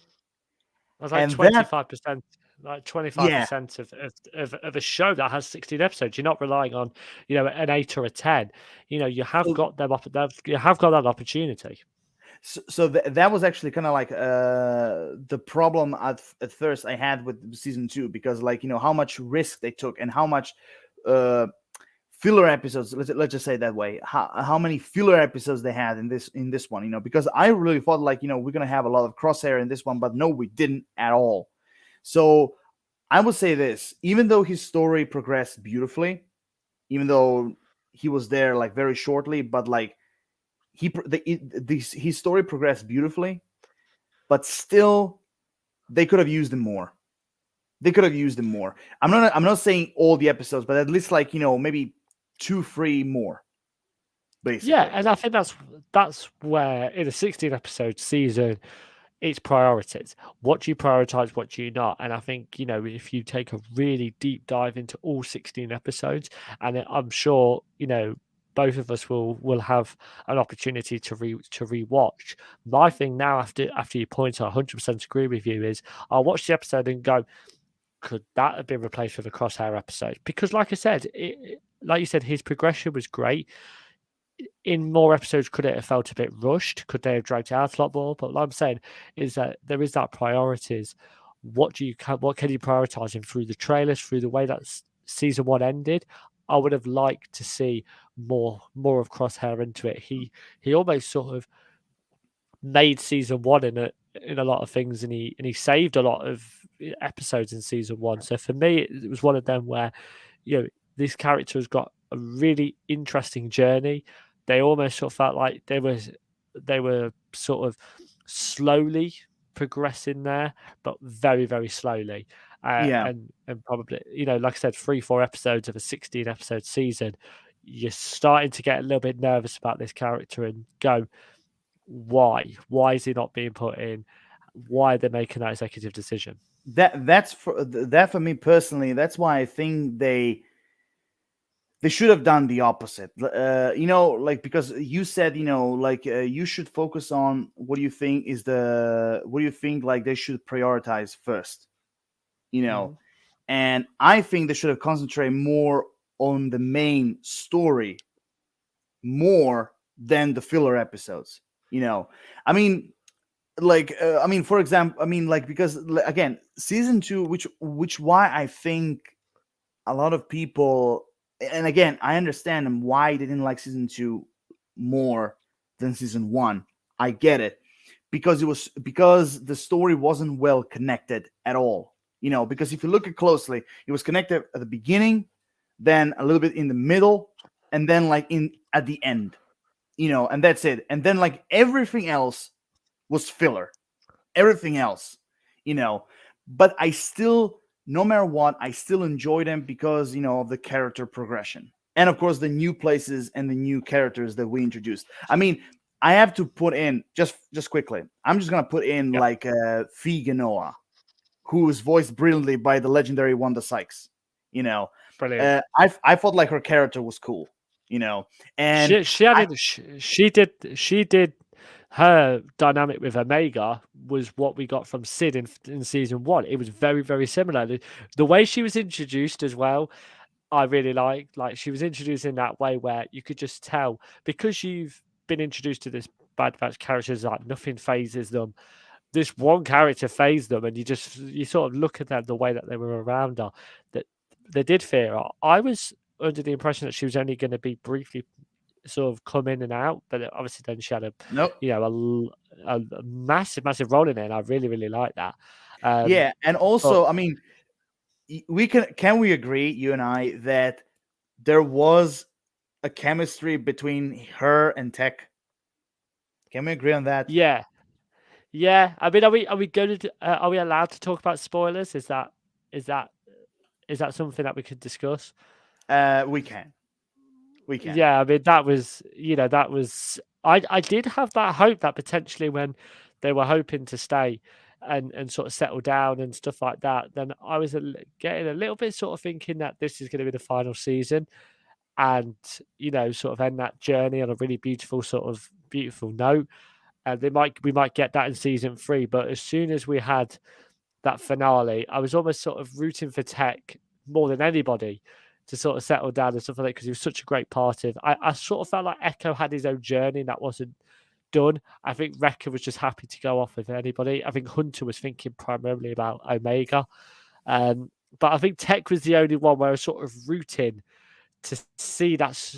S2: That's like 25%. Like 25% of a show that has 16 episodes. You're not relying on, an 8 or a 10. You have got them up. You have got that opportunity.
S1: So that was actually kind of like the problem at first I had with season 2, because like, how much risk they took, and how much filler episodes, let's just say it that way, how many filler episodes they had in this one, because I really thought like, we're gonna have a lot of Crosshair in this one, but no, we didn't at all. So I would say this, even though his story progressed beautifully, even though he was there like very shortly, but like his story progressed beautifully, but still they could have used him more. I'm not saying all the episodes, but at least like, maybe 2-3 more, basically.
S2: Yeah, and I think that's where in a 16 episode season, it's priorities. What do you prioritize? What do you not? And I think, you know, if you take a really deep dive into all 16 episodes, and I'm sure, you know, both of us will have an opportunity to rewatch. My thing now, after you point, I 100% agree with you, is I'll watch the episode and go, could that have been replaced with a Crosshair episode? Because, like I said, like you said, his progression was great. In more episodes, could it have felt a bit rushed? Could they have dragged it out a lot more? But what I'm saying is that there is that priorities. What can you prioritize him through the trailers, through the way that season 1 ended? I would have liked to see more of Crosshair into it. He almost sort of made season 1 in a lot of things, and he saved a lot of episodes in season 1. So for me, it was one of them where, you know, this character has got a really interesting journey. They almost sort of felt like they were sort of slowly progressing there, but very, very slowly.
S1: Yeah.
S2: And probably, you know, like I said, 3-4 episodes of a 16 episode season, you're starting to get a little bit nervous about this character and go, why is he not being put in? Why are they making that executive decision?
S1: That's for me personally. That's why I think they should have done the opposite. You know, like, because you said, you know, like, you should focus on what do you think like they should prioritize first, you know. And I think they should have concentrated more on the main story more than the filler episodes, you know. I mean, like, for example, like, because again, season 2, which why I think a lot of people, and again, I understand them why they didn't like season 2 more than season 1. I get it, because the story wasn't well connected at all, you know. Because if you look at closely, it was connected at the beginning, then a little bit in the middle, and then like at the end, you know, and that's it. And then like everything else was filler, everything else, you know. But I still, no matter what, I still enjoy them because, you know, of the character progression, and of course the new places and the new characters that we introduced. I mean, I have to put in just quickly. I'm just gonna put in like Fee Genoa, who was voiced brilliantly by the legendary Wanda Sykes. You know,
S2: Brilliant.
S1: I thought like her character was cool. You know, and
S2: she did her dynamic with Omega was what we got from Sid in season 1. It was very, very similar. The way she was introduced as well, I really liked. Like, she was introduced in that way where you could just tell, because you've been introduced to this Bad Batch characters, like nothing phases them. This one character phased them, and you sort of look at them, the way that they were around her, that they did fear her. I was under the impression that she was only going to be briefly sort of come in and out, but obviously then she had
S1: nope.
S2: you know, a massive role in it, and I really, really like that.
S1: Yeah, and also, I mean, we can we agree, you and I, that there was a chemistry between her and Tech? Can we agree on that?
S2: Yeah. I mean, are we going to are we allowed to talk about spoilers? Is that something that we could discuss?
S1: We can.
S2: Yeah, I mean, that was, you know, I did have that hope that potentially when they were hoping to stay and sort of settle down and stuff like that, then I was getting a little bit sort of thinking that this is going to be the final season, and, you know, sort of end that journey on a really beautiful note. And we might get that in season 3, but as soon as we had that finale, I was almost sort of rooting for Tech more than anybody to sort of settle down and stuff like that, because he was such a great part of. I sort of felt like Echo had his own journey and that wasn't done. I think Wrecker was just happy to go off with anybody. I think Hunter was thinking primarily about Omega. But I think Tech was the only one where I was sort of rooting to see that,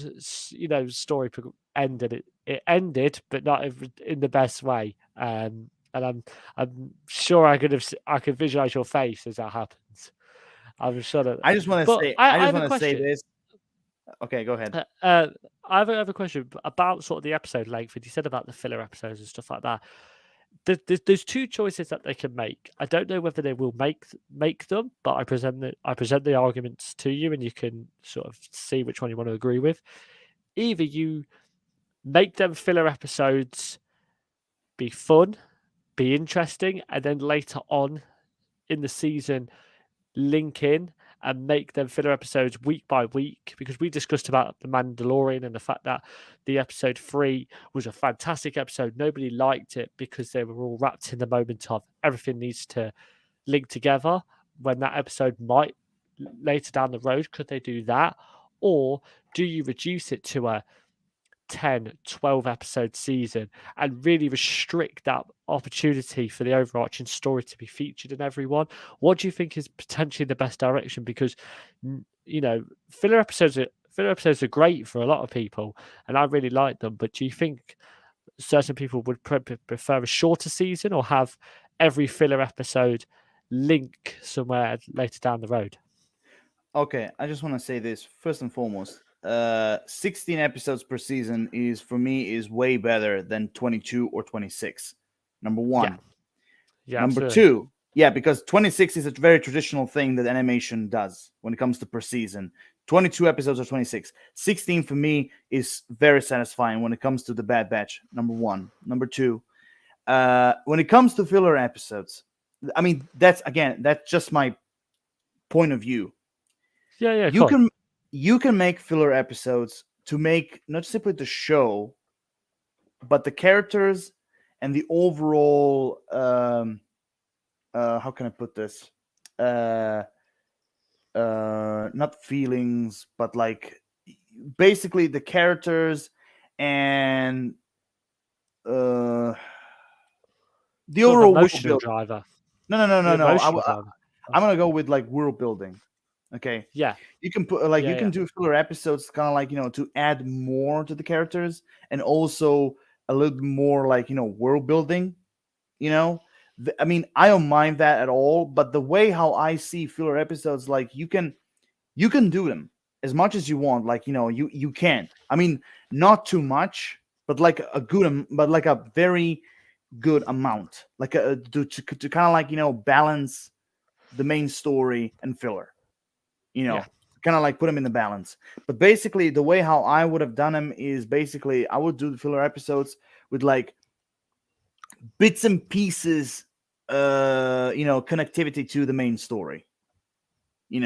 S2: you know, story ended. It ended, but not in the best way. And I'm sure I could visualize your face as that happens. I'm sure that.
S1: I just want to say.
S2: I
S1: I just
S2: have a
S1: want to say
S2: question.
S1: this. Okay, go ahead.
S2: I have a question about sort of the episode length. You said about the filler episodes and stuff like that. There's 2 choices that they can make. I don't know whether they will make them, but I present the arguments to you, and you can sort of see which one you want to agree with. Either you make them filler episodes be fun, be interesting, and then later on in the season link in and make them filler episodes week by week, because we discussed about The Mandalorian and the fact that the episode 3 was a fantastic episode. Nobody liked it because they were all wrapped in the moment of everything needs to link together, when that episode might later down the road, could they do that? Or do you reduce it to a 10, 12 episode season and really restrict that opportunity for the overarching story to be featured in every one? What do you think is potentially the best direction? Because, you know, filler episodes are great for a lot of people, and I really like them. But do you think certain people would prefer a shorter season, or have every filler episode link somewhere later down the road?
S1: Okay, I just want to say this first and foremost. 16 episodes per season is, for me, is way better than 22 or 26. Number one.
S2: Yeah,
S1: Number
S2: absolutely.
S1: two, yeah, because 26 is a very traditional thing that animation does when it comes to per season. 22 episodes or 26. 16 for me is very satisfying when it comes to the Bad Batch. Number one. Number two, when it comes to filler episodes, I mean, that's just my point of view.
S2: Yeah,
S1: You can make filler episodes to make not simply the show, but the characters and the overall how can I put this? Not feelings, but like basically the characters and the
S2: sort of
S1: overall world
S2: emotional
S1: building.
S2: driver.
S1: No.
S2: Emotional driver.
S1: I'm gonna go with like world building. Okay.
S2: Yeah.
S1: You can put you can do filler episodes, kind of like, to add more to the characters, and also a little bit more like, world building. I mean, I don't mind that at all. But the way how I see filler episodes, like you can do them as much as you want. Like, you can. I mean, not too much, but like a very good amount, like to kind of like balance the main story and filler. Kind of like put them in the balance. But basically, the way how I would have done them is basically I would do the filler episodes with like bits and pieces, connectivity to the main story. You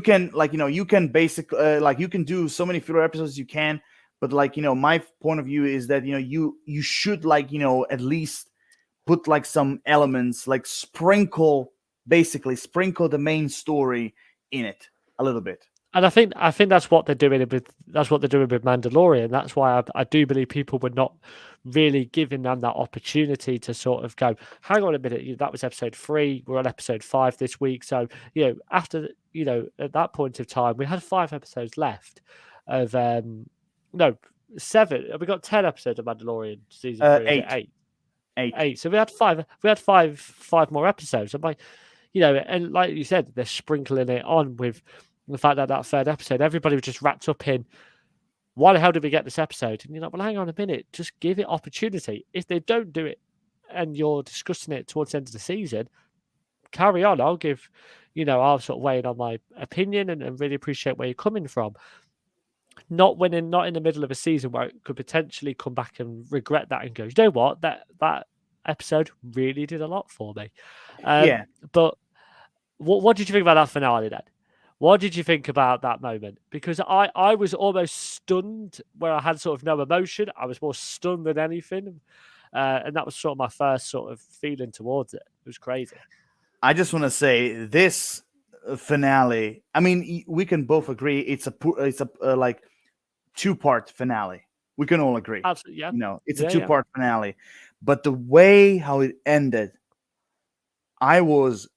S1: can basically you can do so many filler episodes as you can, but like, my point of view is that you should like at least put like some elements, like sprinkle the main story in it a little bit.
S2: And I think that's what they're doing with Mandalorian. That's why I do believe people were not really giving them that opportunity to sort of go, hang on a minute, that was episode 3, we're on episode 5 this week. So, after at that point of time, we had 5 episodes left of 7. We got 10 episodes of Mandalorian season 3. 8. So we had 5 more episodes. And and like you said, they're sprinkling it on with the fact that 3rd episode, everybody was just wrapped up in, why the hell did we get this episode? And you're like, well, hang on a minute, just give it opportunity. If they don't do it and you're discussing it towards the end of the season, carry on. I'll give, I'll sort of weigh in on my opinion and really appreciate where you're coming from. Not in the middle of a season where it could potentially come back and regret that and go, you know what, that episode really did a lot for me. But what did you think about that finale then? What did you think about that moment? Because I was almost stunned, where I had sort of no emotion. I was more stunned than anything. And that was sort of my first sort of feeling towards it. It was crazy.
S1: I just want to say this finale, I mean, we can both agree it's a like 2-part finale. We can all agree.
S2: Absolutely, yeah.
S1: It's a 2-part finale. But the way how it ended, I was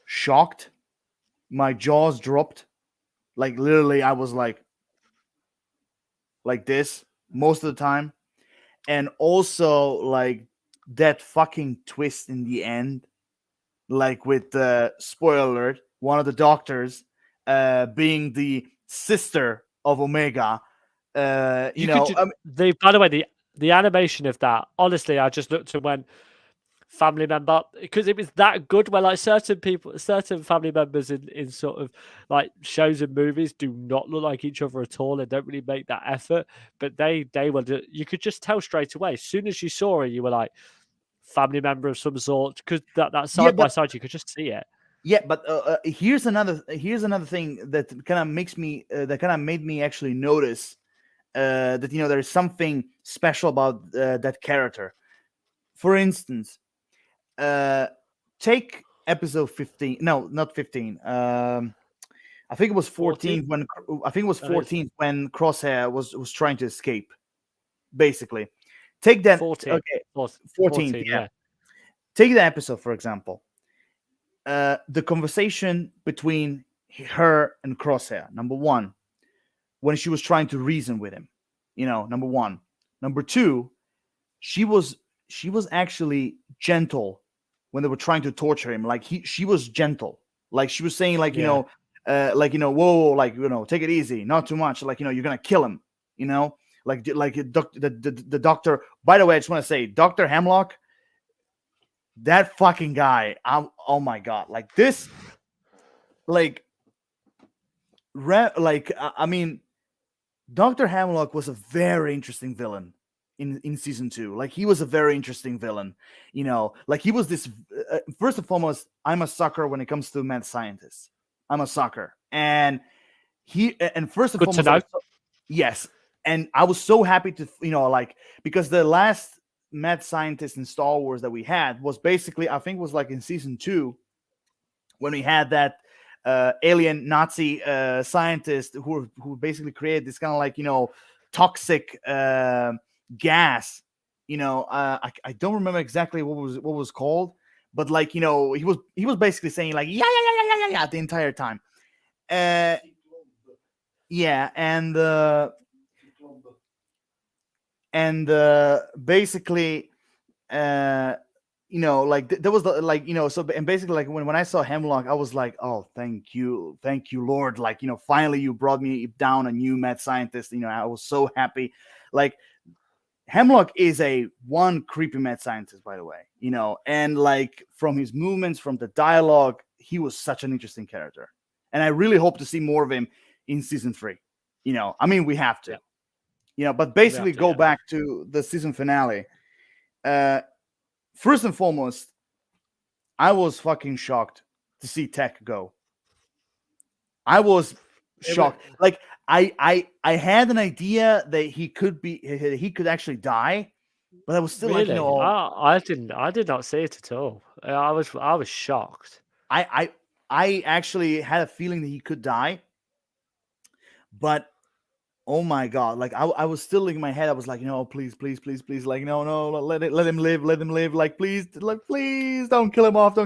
S1: shocked. My jaws dropped. Like literally, I was like this most of the time. And also like that fucking twist in the end, like with the spoiler alert, one of the doctors being the sister of Omega. By
S2: the way, the animation of that, honestly, I just looked and went, family member, because it was that good. Where like certain family members in sort of like shows and movies do not look like each other at all and don't really make that effort, but they were, you could just tell straight away. As soon as you saw her, you were like, family member of some sort, because that
S1: Yeah,
S2: side by
S1: but
S2: side you could just see it.
S1: yeah, but here's another thing that kind of makes me that kind of made me actually notice that there is something special about that character. For instance, take episode 15. No, not 15. I think it was 14
S2: 14?
S1: when I think it was
S2: Oh, it's
S1: 14 when Crosshair was trying to escape. Basically, take that.
S2: 14.
S1: Okay, 14.
S2: 14,
S1: Yeah,
S2: yeah.
S1: take that episode for example. The conversation between her and Crosshair. Number one, when she was trying to reason with him. Number one. Number two, she was actually gentle when they were trying to torture him. Like she was gentle. Like she was saying, like
S2: Yeah.
S1: whoa, like take it easy, not too much. Like you're gonna kill him. Like the doctor. By the way, I just want to say, Dr. Hemlock, that fucking guy. Oh my god, like this, like, I mean, Dr. Hemlock was a very interesting villain in season 2. Like he was a very interesting villain. Like he was this. First and foremost, I'm a sucker when it comes to mad scientists. I'm a sucker, and first and
S2: Good to
S1: foremost,
S2: know.
S1: yes, and I was so happy to like, because the last mad scientist in Star Wars that we had was basically, I think, was like in season 2 when we had that alien Nazi scientist who basically created this kind of like toxic gas. I don't remember exactly what was called, but like he was basically saying like yeah the entire time. Yeah, and basically like there was the like so, and basically like when I saw Hemlock, I was like, oh, thank you Lord, like finally you brought me down a new mad scientist. I was so happy. Like Hemlock is a one creepy mad scientist, by the way, and like from his movements, from the dialogue, he was such an interesting character, and I really hope to see more of him in season 3. I mean, we have to. But basically go back to the season finale. First and foremost, I was fucking shocked to see Tech go. I was shocked. Like I had an idea that he could actually die, but I was still
S2: Really?
S1: like,
S2: I did not see it at all. I was shocked.
S1: I actually had a feeling that he could die, but oh my god, like I was still in my head, I was like, please, like no, let him live, like please, don't kill him off,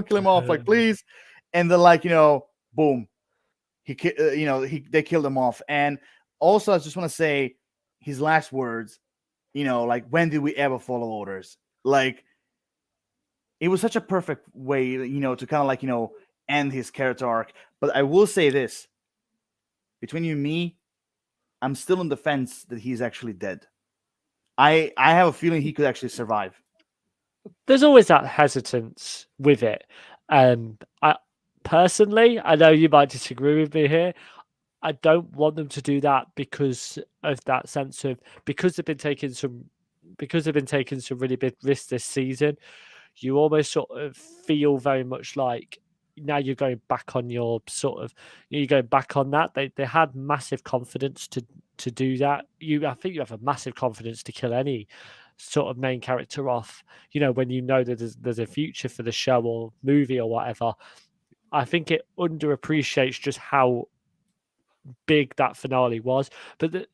S1: like please. And then like boom, they killed him off. And also I just want to say his last words, like, when did we ever follow orders? Like it was such a perfect way, to kind of like end his character arc. But I will say this, between you and me, I'm still on the fence that he's actually dead. I have a feeling he could actually survive.
S2: There's always that hesitance with it. I personally, I know you might disagree with me here. I don't want them to do that because of that sense of, because they've been taking some really big risks this season. You almost sort of feel very much like now you're going back on your sort of, you're going back on that. They had massive confidence to do that. I think you have a massive confidence to kill any sort of main character off, when you know that there's a future for the show or movie or whatever. I think it underappreciates just how big that finale was. But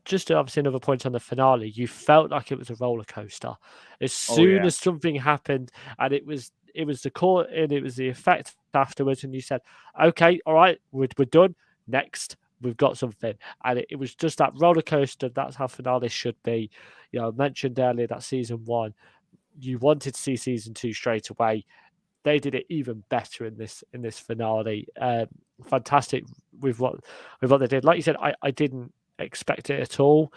S2: just obviously another point on the finale, you felt like it was a roller coaster. As soon as something happened, and it was the core, and it was the effect afterwards, and you said, okay, all right, we're done. Next, we've got something. And it was just that roller coaster. That's how finales should be. I mentioned earlier that season 1, you wanted to see season 2 straight away. They did it even better in this finale. Fantastic with what they did. Like you said, I didn't expect it at all.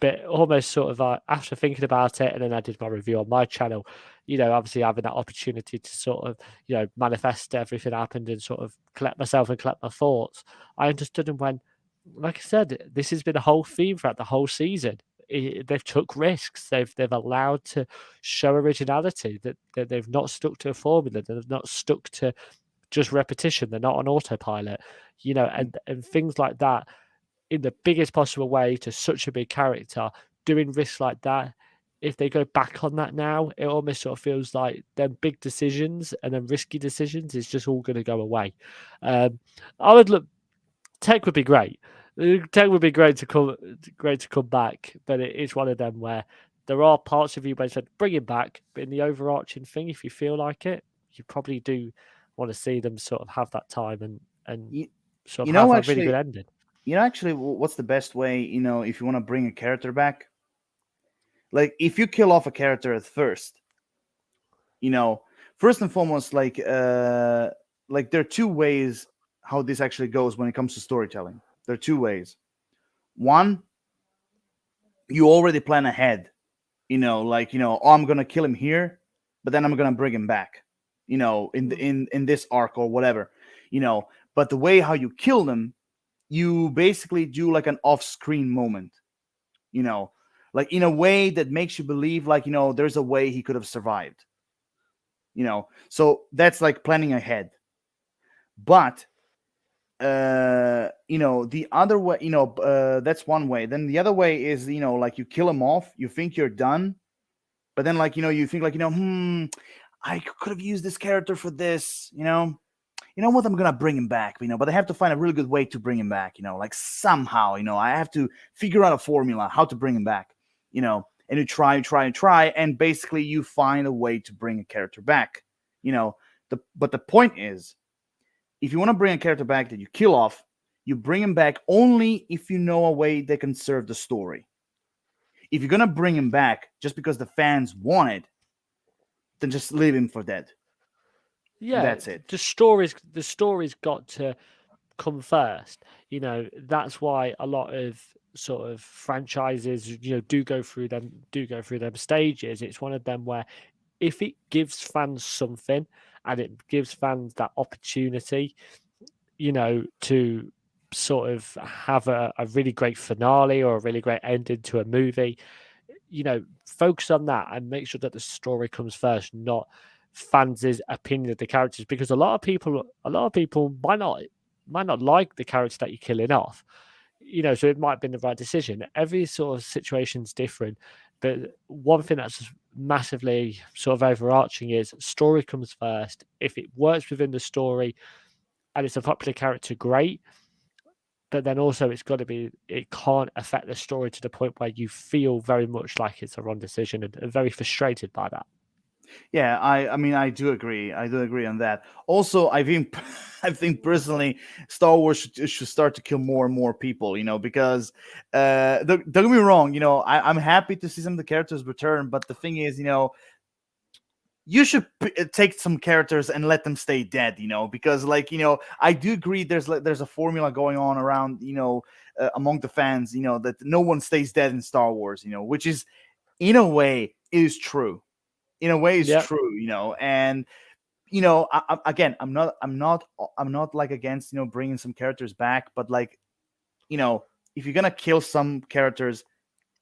S2: But almost sort of after thinking about it, and then I did my review on my channel, obviously having that opportunity to sort of, manifest everything happened and sort of collect myself and collect my thoughts. I understood and went, like I said, this has been a whole theme throughout the whole season. they've took risks. They've allowed to show originality. That they've not stuck to a formula. They've not stuck to just repetition. They're not on autopilot, and things like that in the biggest possible way to such a big character, doing risks like that. If they go back on that now, it almost sort of feels like them big decisions and then risky decisions is just all going to go away. I would look. Tech would be great. Tech would be great to come back, but it's one of them where there are parts of you where said bring him back, but in the overarching thing, if you feel like it, you probably do want to see them sort of have that time and sort of have a really good ending.
S1: Actually, what's the best way? If you want to bring a character back, like if you kill off a character at first, first and foremost, like there are two ways how this actually goes when it comes to storytelling. There are two ways. One, you already plan ahead, oh, I'm gonna kill him here, but then I'm gonna bring him back, in this arc or whatever, But the way how you kill them, you basically do like an off-screen moment, like in a way that makes you believe, like there's a way he could have survived, So that's like planning ahead. But the other way, that's one way. Then the other way is, like you kill him off, you think you're done, but then like, you think like, I could have used this character for this, you know what, I'm gonna bring him back, but I have to find a really good way to bring him back, like somehow, I have to figure out a formula how to bring him back, and you try, and basically you find a way to bring a character back, but the point is, if you want to bring a character back that you kill off, you bring him back only if you know a way they can serve the story. If you're gonna bring him back just because the fans want it, then just leave him for dead.
S2: Yeah,
S1: that's it.
S2: The story's got to come first. That's why a lot of sort of franchises, do go through them stages. It's one of them where if it gives fans something and it gives fans that opportunity, to sort of have a really great finale or a really great ending to a movie, focus on that and make sure that the story comes first, not fans' opinion of the characters, because a lot of people might not like the character that you're killing off, so it might have been the right decision. Every sort of situation's different, but one thing that's massively sort of overarching is story comes first. If it works within the story and it's a popular character, great, but then also it can't affect the story to the point where you feel very much like it's a wrong decision and very frustrated by that.
S1: Yeah, I mean, I do agree on that. Also, I think personally, Star Wars should start to kill more and more people, because don't get me wrong, I'm happy to see some of the characters return, but the thing is, you should take some characters and let them stay dead, because like, I do agree there's a formula going on around, among the fans, that no one stays dead in Star Wars, which is, in a way, is true. In a way, is true, and again, I'm not like against bringing some characters back, but like, if you're gonna kill some characters,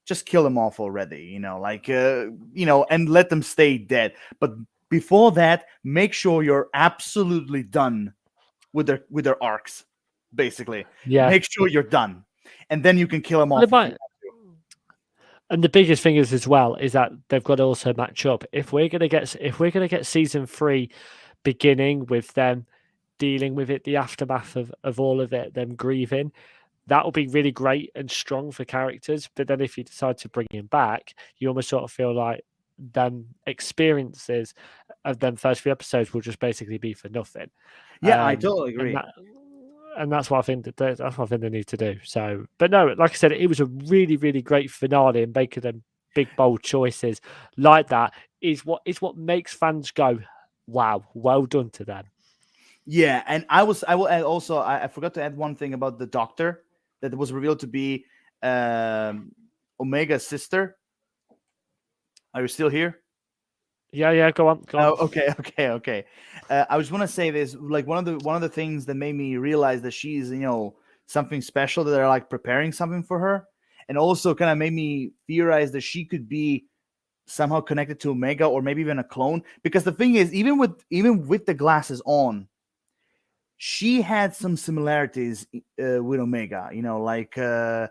S1: just kill them off already, and let them stay dead. But before that, make sure you're absolutely done with their arcs. Basically, make sure you're done, and then you can kill them off.
S2: And the biggest thing is as well is that they've got to also match up. If we're gonna get season 3 beginning with them dealing with it, the aftermath of all of it, them grieving, that will be really great and strong for characters. But then if you decide to bring him back, you almost sort of feel like them experiences of them first few episodes will just basically be for nothing.
S1: Yeah, I totally agree.
S2: And that's what I think that's what I think they need to do. So, but no, like I said, it was a really, really great finale, and making them big, bold choices like that is what makes fans go, "Wow, well done to them."
S1: Yeah, and I will add also, I forgot to add one thing about the Doctor that was revealed to be Omega's sister. Are you still here?
S2: Yeah, go on.
S1: Oh, okay. I just want to say this, like one of the things that made me realize that she's, something special, that they're like preparing something for her. and also kind of made me theorize that she could be somehow connected to Omega, or maybe even a clone. Because the thing is, even with the glasses on, she had some similarities with Omega. Like the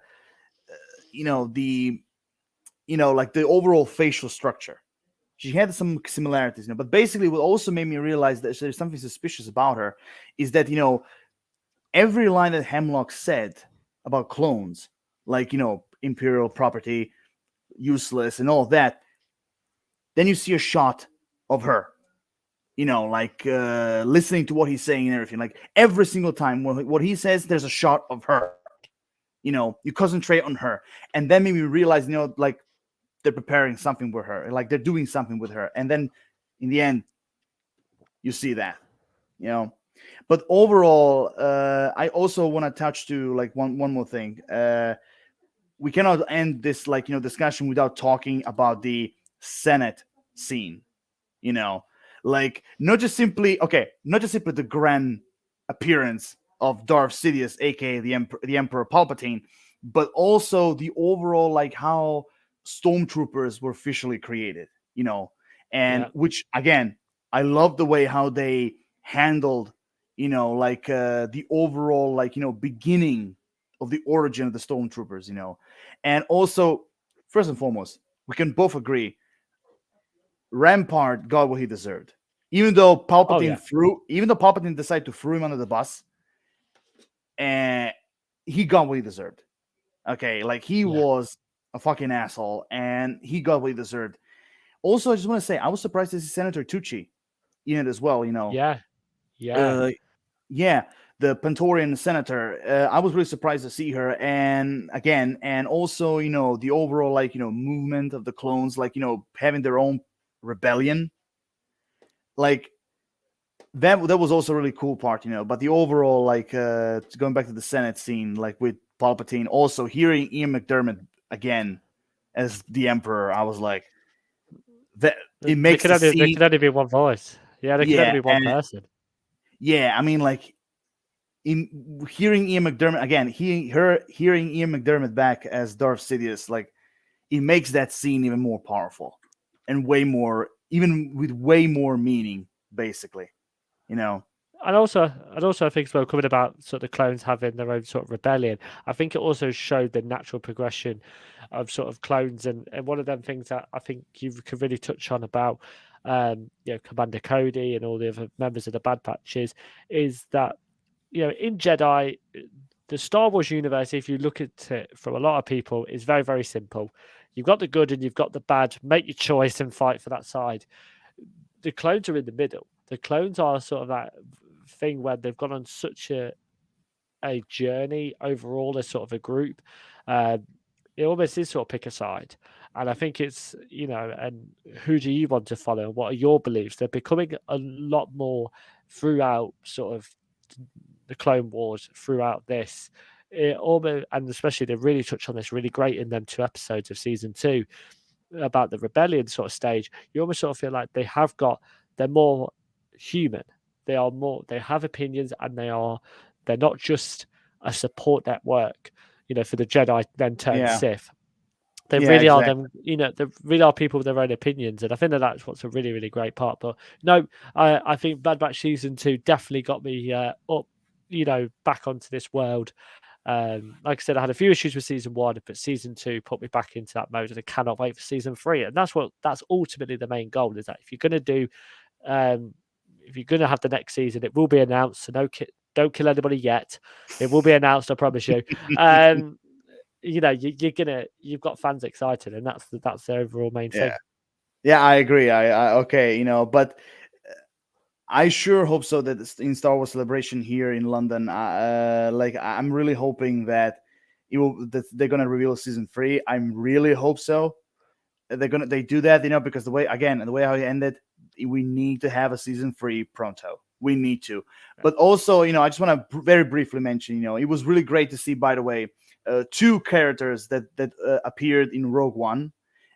S1: like the overall facial structure. She had some similarities, but basically, what also made me realize that there's something suspicious about her is that every line that Hemlock said about clones, like Imperial property, useless, and all of that, then you see a shot of her, like listening to what he's saying and everything. Like every single time what he says, there's a shot of her. You concentrate on her, and then maybe realize, like they're preparing something with her, like they're doing something with her, and then in the end, you see that, But overall, I also want to touch to like one more thing. We cannot end this discussion without talking about the Senate scene. Like not just simply the grand appearance of Darth Sidious, aka the Emperor Palpatine, but also the overall like how stormtroopers were officially created, and which again, I love the way how they handled, like the overall like beginning of the origin of the stormtroopers, and also first and foremost, we can both agree Rampart got what he deserved. Even though Palpatine decided to throw him under the bus, and he got what he deserved. Okay, like he was a fucking asshole, and he got what he deserved. Also, I just want to say I was surprised to see Senator Tucci in it as well.
S2: Yeah.
S1: The Pantorian senator. I was really surprised to see her, and also the overall like movement of the clones, like having their own rebellion, like that was also a really cool part, but the overall like going back to the Senate scene, like with Palpatine, also hearing Ian McDermott again as the Emperor, I was like, that it makes
S2: there could only be one voice. Yeah, there could only be one person.
S1: Yeah, I mean, like in hearing Ian McDermott again, hearing Ian McDermott back as Darth Sidious, like it makes that scene even more powerful and even with way more meaning, basically.
S2: And also I think as well, coming about sort of the clones having their own sort of rebellion, I think it also showed the natural progression of sort of clones, and one of them things that I think you could really touch on about Commander Cody and all the other members of the Bad Batches is that in Jedi, the Star Wars universe, if you look at it from a lot of people, is very, very simple. You've got the good and you've got the bad. Make your choice and fight for that side. The clones are in the middle. The clones are sort of that thing where they've gone on such a journey overall as sort of a group. It almost is sort of pick a side. And I think it's, and who do you want to follow? What are your beliefs? They're becoming a lot more throughout sort of the Clone Wars, throughout this. And especially they really touch on this really great in them 2 episodes of season 2 about the rebellion sort of stage. You almost sort of feel like they're more human. They have opinions, and they're not just a support network, for the Jedi then turned Sith. They really are them, they really are people with their own opinions. And I think that's what's a really, really great part. But no, I think Bad Batch season 2 definitely got me up, back onto this world. Like I said, I had a few issues with season 1, but season 2 put me back into that mode, and I cannot wait for season 3. And that's ultimately the main goal, is that if you're going to do, if you're going to have the next season, it will be announced. So don't kill anybody yet. It will be announced, I promise you. You've got fans excited, and that's the overall main thing.
S1: Yeah, I agree. Okay, but I sure hope so that in Star Wars Celebration here in London, I'm really hoping that that they're gonna reveal season 3. I'm really hope so. They do that, because the way how he ended, we need to have a season 3 pronto. We need to. But also, I just want to very briefly mention, it was really great to see, by the way, 2 characters that appeared in Rogue One,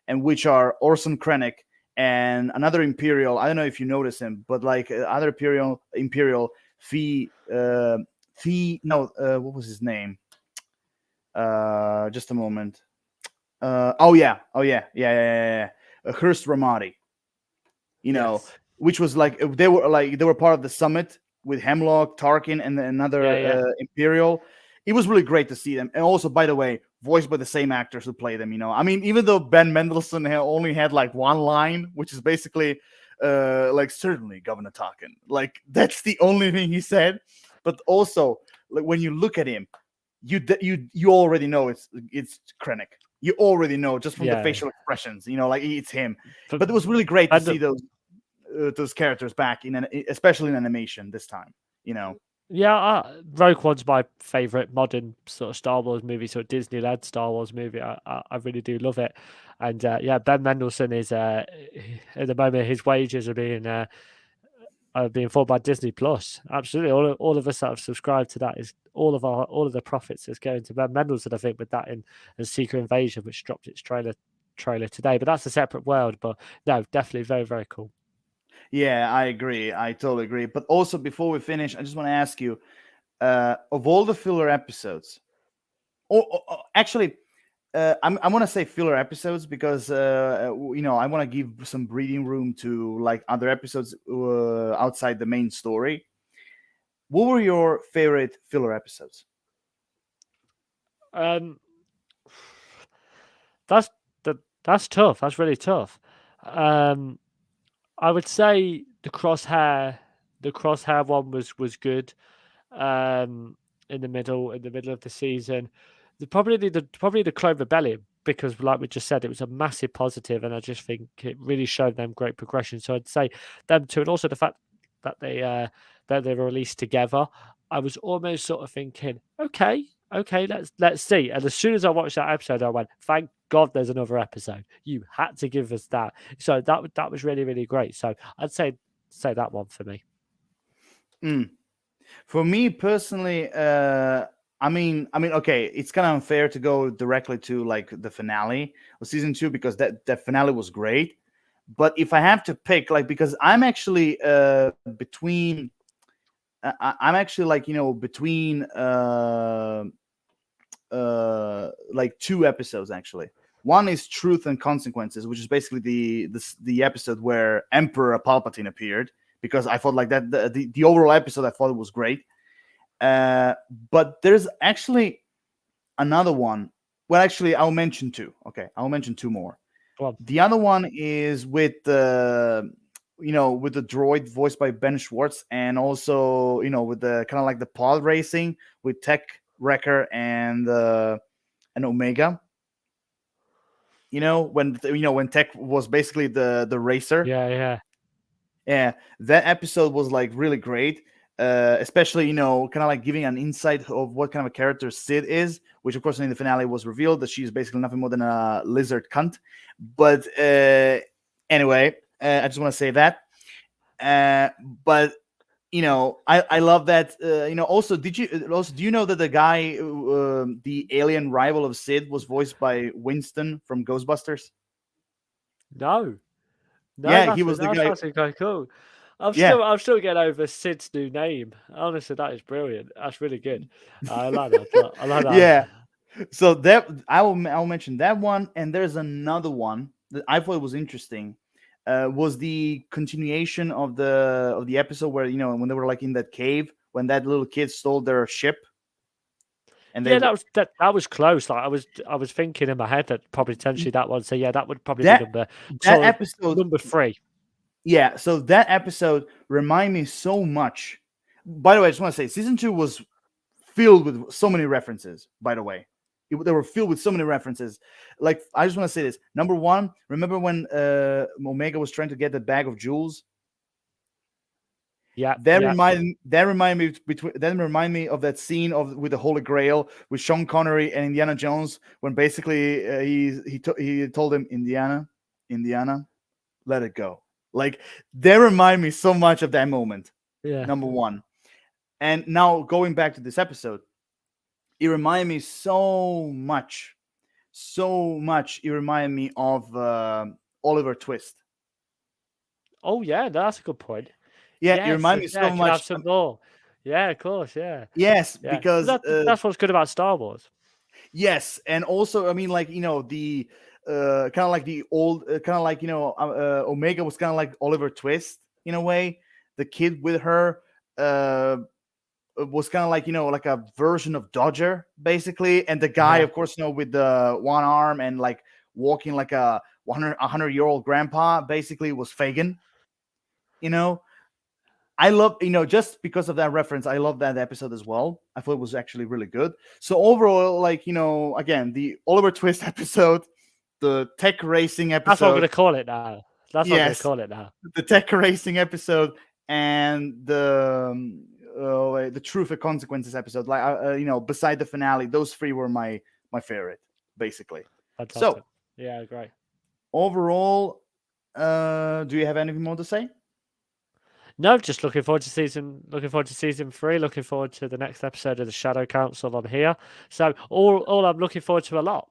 S1: and which are Orson Krennic and another Imperial. I don't know if you notice him, but like other Imperial Fee. What was his name? Just a moment. Hearst Ramadi.
S2: Yes.
S1: Which was like they were part of the summit with Hemlock, Tarkin, and
S2: Yeah,
S1: another
S2: yeah.
S1: Imperial. It was really great to see them, and also, by the way, voiced by the same actors who play them. I mean, even though Ben Mendelsohn only had like one line, which is basically like certainly Governor Tarkin, like that's the only thing he said. But also, like when you look at him, you already know it's Krennic. You already know just from the
S2: Yeah.
S1: facial expressions, like it's him.
S2: But
S1: But it was really great to see
S2: Mendel-
S1: those characters back especially in animation this time.
S2: Yeah, Rogue One's my favorite modern sort of Star Wars movie, sort of Disney-led Star Wars movie. I really do love it, and yeah, Ben Mendelsohn is at the moment his wages are being fought by Disney Plus. Absolutely, all of us that have subscribed to that is all of the profits is going to Ben Mendelsohn. I think with that and Secret Invasion, which dropped its trailer today, but that's a separate world. But no, definitely very very cool.
S1: Yeah, I agree. I totally agree. But also, before we finish, I just want to ask you, of all the filler episodes, actually, I want to say filler episodes because I want to give some breathing room to like other episodes outside the main story. What were your favorite filler episodes?
S2: That's that's tough. That's really tough. I would say the crosshair one was good. In the middle of the season, probably the Clone Rebellion, because like we just said, it was a massive positive, and I just think it really showed them great progression. So I'd say them two, and also the fact that they were released together. I was almost sort of thinking, okay, let's see. And as soon as I watched that episode, I went, thank God there's another episode. You had to give us that. So that was really, really great. So I'd say that one for me.
S1: For me personally, I mean, okay, it's kind of unfair to go directly to like the finale of season 2 because that finale was great. But if I have to pick, like, because I'm actually between, I'm actually like between like 2 episodes actually. One is Truth and Consequences, which is basically the episode where Emperor Palpatine appeared, because I thought like that the overall episode I thought it was great. But there's actually another one. Well, actually, I'll mention 2. Okay, I'll mention 2 more. The other one is with the with the droid voiced by Ben Schwartz, and also with the kind of like the pod racing with Tech Wrecker and Omega. When Tech was basically the racer. Yeah, that episode was like really great. Especially kind of like giving an insight of what kind of a character Sid is, which of course in the finale was revealed that she's basically nothing more than a lizard cunt. But anyway, I just want to say that. But I love that. Also, do you know that the guy, the alien rival of Sid, was voiced by Winston from Ghostbusters?
S2: No,
S1: Yeah, he was the guy.
S2: That's quite cool. I'm still getting over Sid's new name. Honestly, that is brilliant. That's really good. I like that. I like that.
S1: Yeah. So that I'll mention that one, and there's another one that I thought was interesting. Was the continuation of the episode where when they were like in that cave when that little kid stole their ship.
S2: And that was close. Like I was thinking in my head that probably potentially that one. So yeah, that would probably be
S1: that episode
S2: number 3.
S1: Yeah, so that episode remind me so much. By the way, I just want to say season 2 was filled with so many references. By the way, they were filled with so many references. Like, I just want to say this. Number 1, remember when Omega was trying to get the bag of jewels?
S2: Yeah,
S1: that remind me of that scene with the Holy Grail with Sean Connery and Indiana Jones, when basically he told him, Indiana, let it go. Like, they remind me so much of that moment.
S2: Yeah.
S1: Number 1. And now going back to this episode, it reminded me so much. It reminded me of Oliver Twist.
S2: Oh yeah, that's a good point.
S1: Yeah, it reminded me so much.
S2: Have some more. Yeah, of course. Yeah.
S1: Yes, because
S2: that's what's good about Star Wars.
S1: Yes, and also, I mean, like, the kind of like the old, kind of like, Omega was kind of like Oliver Twist in a way. The kid with her uh was kind of like, like a version of Dodger, basically. And the guy,
S2: Yeah.
S1: of course, with the one arm and like walking like a 100-year-old grandpa, basically was Fagin. You know, I love, just because of that reference, I love that episode as well. I thought it was actually really good. So overall, like, again, the Oliver Twist episode, the tech racing
S2: That's what I'm going
S1: episode,
S2: to call it now. That's what I'm going to
S1: yes,
S2: call it now.
S1: the tech racing episode, and the truth and consequences episode, like, beside the finale, those three were my favorite, basically.
S2: Fantastic.
S1: So
S2: Yeah, great.
S1: overall, do you have anything more to say?
S2: No, just looking forward to season 3, looking forward to the next episode of the Shadow Council on here. So all I'm looking forward to a lot.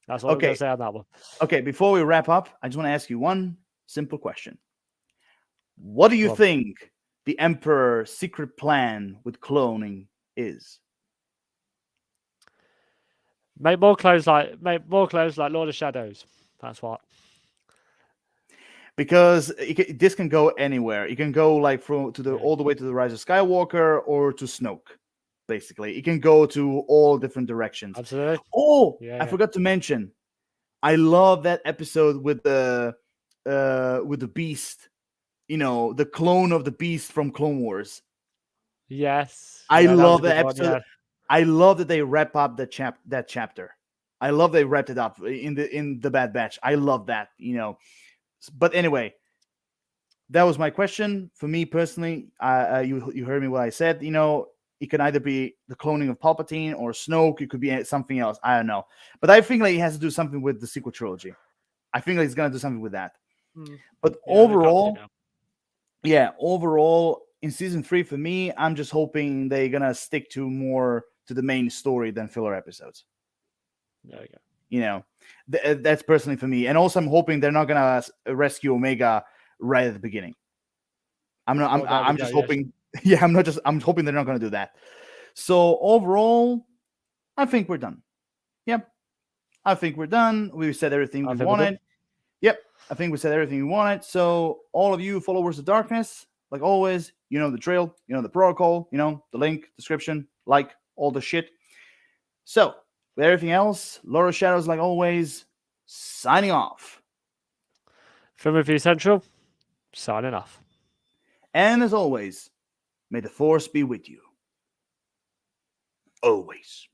S2: That's all I'm going
S1: Okay.
S2: to say on that one.
S1: Okay, before we wrap up, I just want to ask you one simple question. What do you
S2: Go on.
S1: think the Emperor's secret plan with cloning is?
S2: Make more clothes like Lord of Shadows. That's what.
S1: Because this can go anywhere. It can go like all the way to the Rise of Skywalker or to Snoke. Basically, it can go to all different directions.
S2: Absolutely.
S1: Oh,
S2: Yeah,
S1: I forgot to mention, I love that episode with the Beast. The clone of the Beast from Clone Wars.
S2: Yes.
S1: I
S2: Yeah,
S1: love
S2: that
S1: that
S2: was a good one,
S1: episode. I love that they wrap up that chapter. I love they wrapped it up in the Bad Batch. I love that. But anyway, that was my question. For me personally, you heard me what I said. It can either be the cloning of Palpatine or Snoke. It could be something else. I don't know. But I think like it has to do something with the sequel trilogy. I think like it's gonna do something with that. But
S2: Yeah, they've got to
S1: overall,
S2: now.
S1: overall in season 3, for me, I'm just hoping they're gonna stick to more to the main story than filler episodes.
S2: There we go.
S1: That's personally for me. And also, I'm hoping they're not gonna rescue Omega right at the beginning. I'm just hoping. Yeah, I'm hoping they're not gonna do that. So overall, I think we're done. Yep, I think we're done. We said everything we wanted. Yep, I think we said everything we wanted. So all of you followers of darkness, like always, you know the drill, you know the protocol, the link, description, like all the shit. So with everything else, Lord of Shadows, like always, signing off.
S2: Film Review Central, signing off.
S1: And as always, may the force be with you. Always.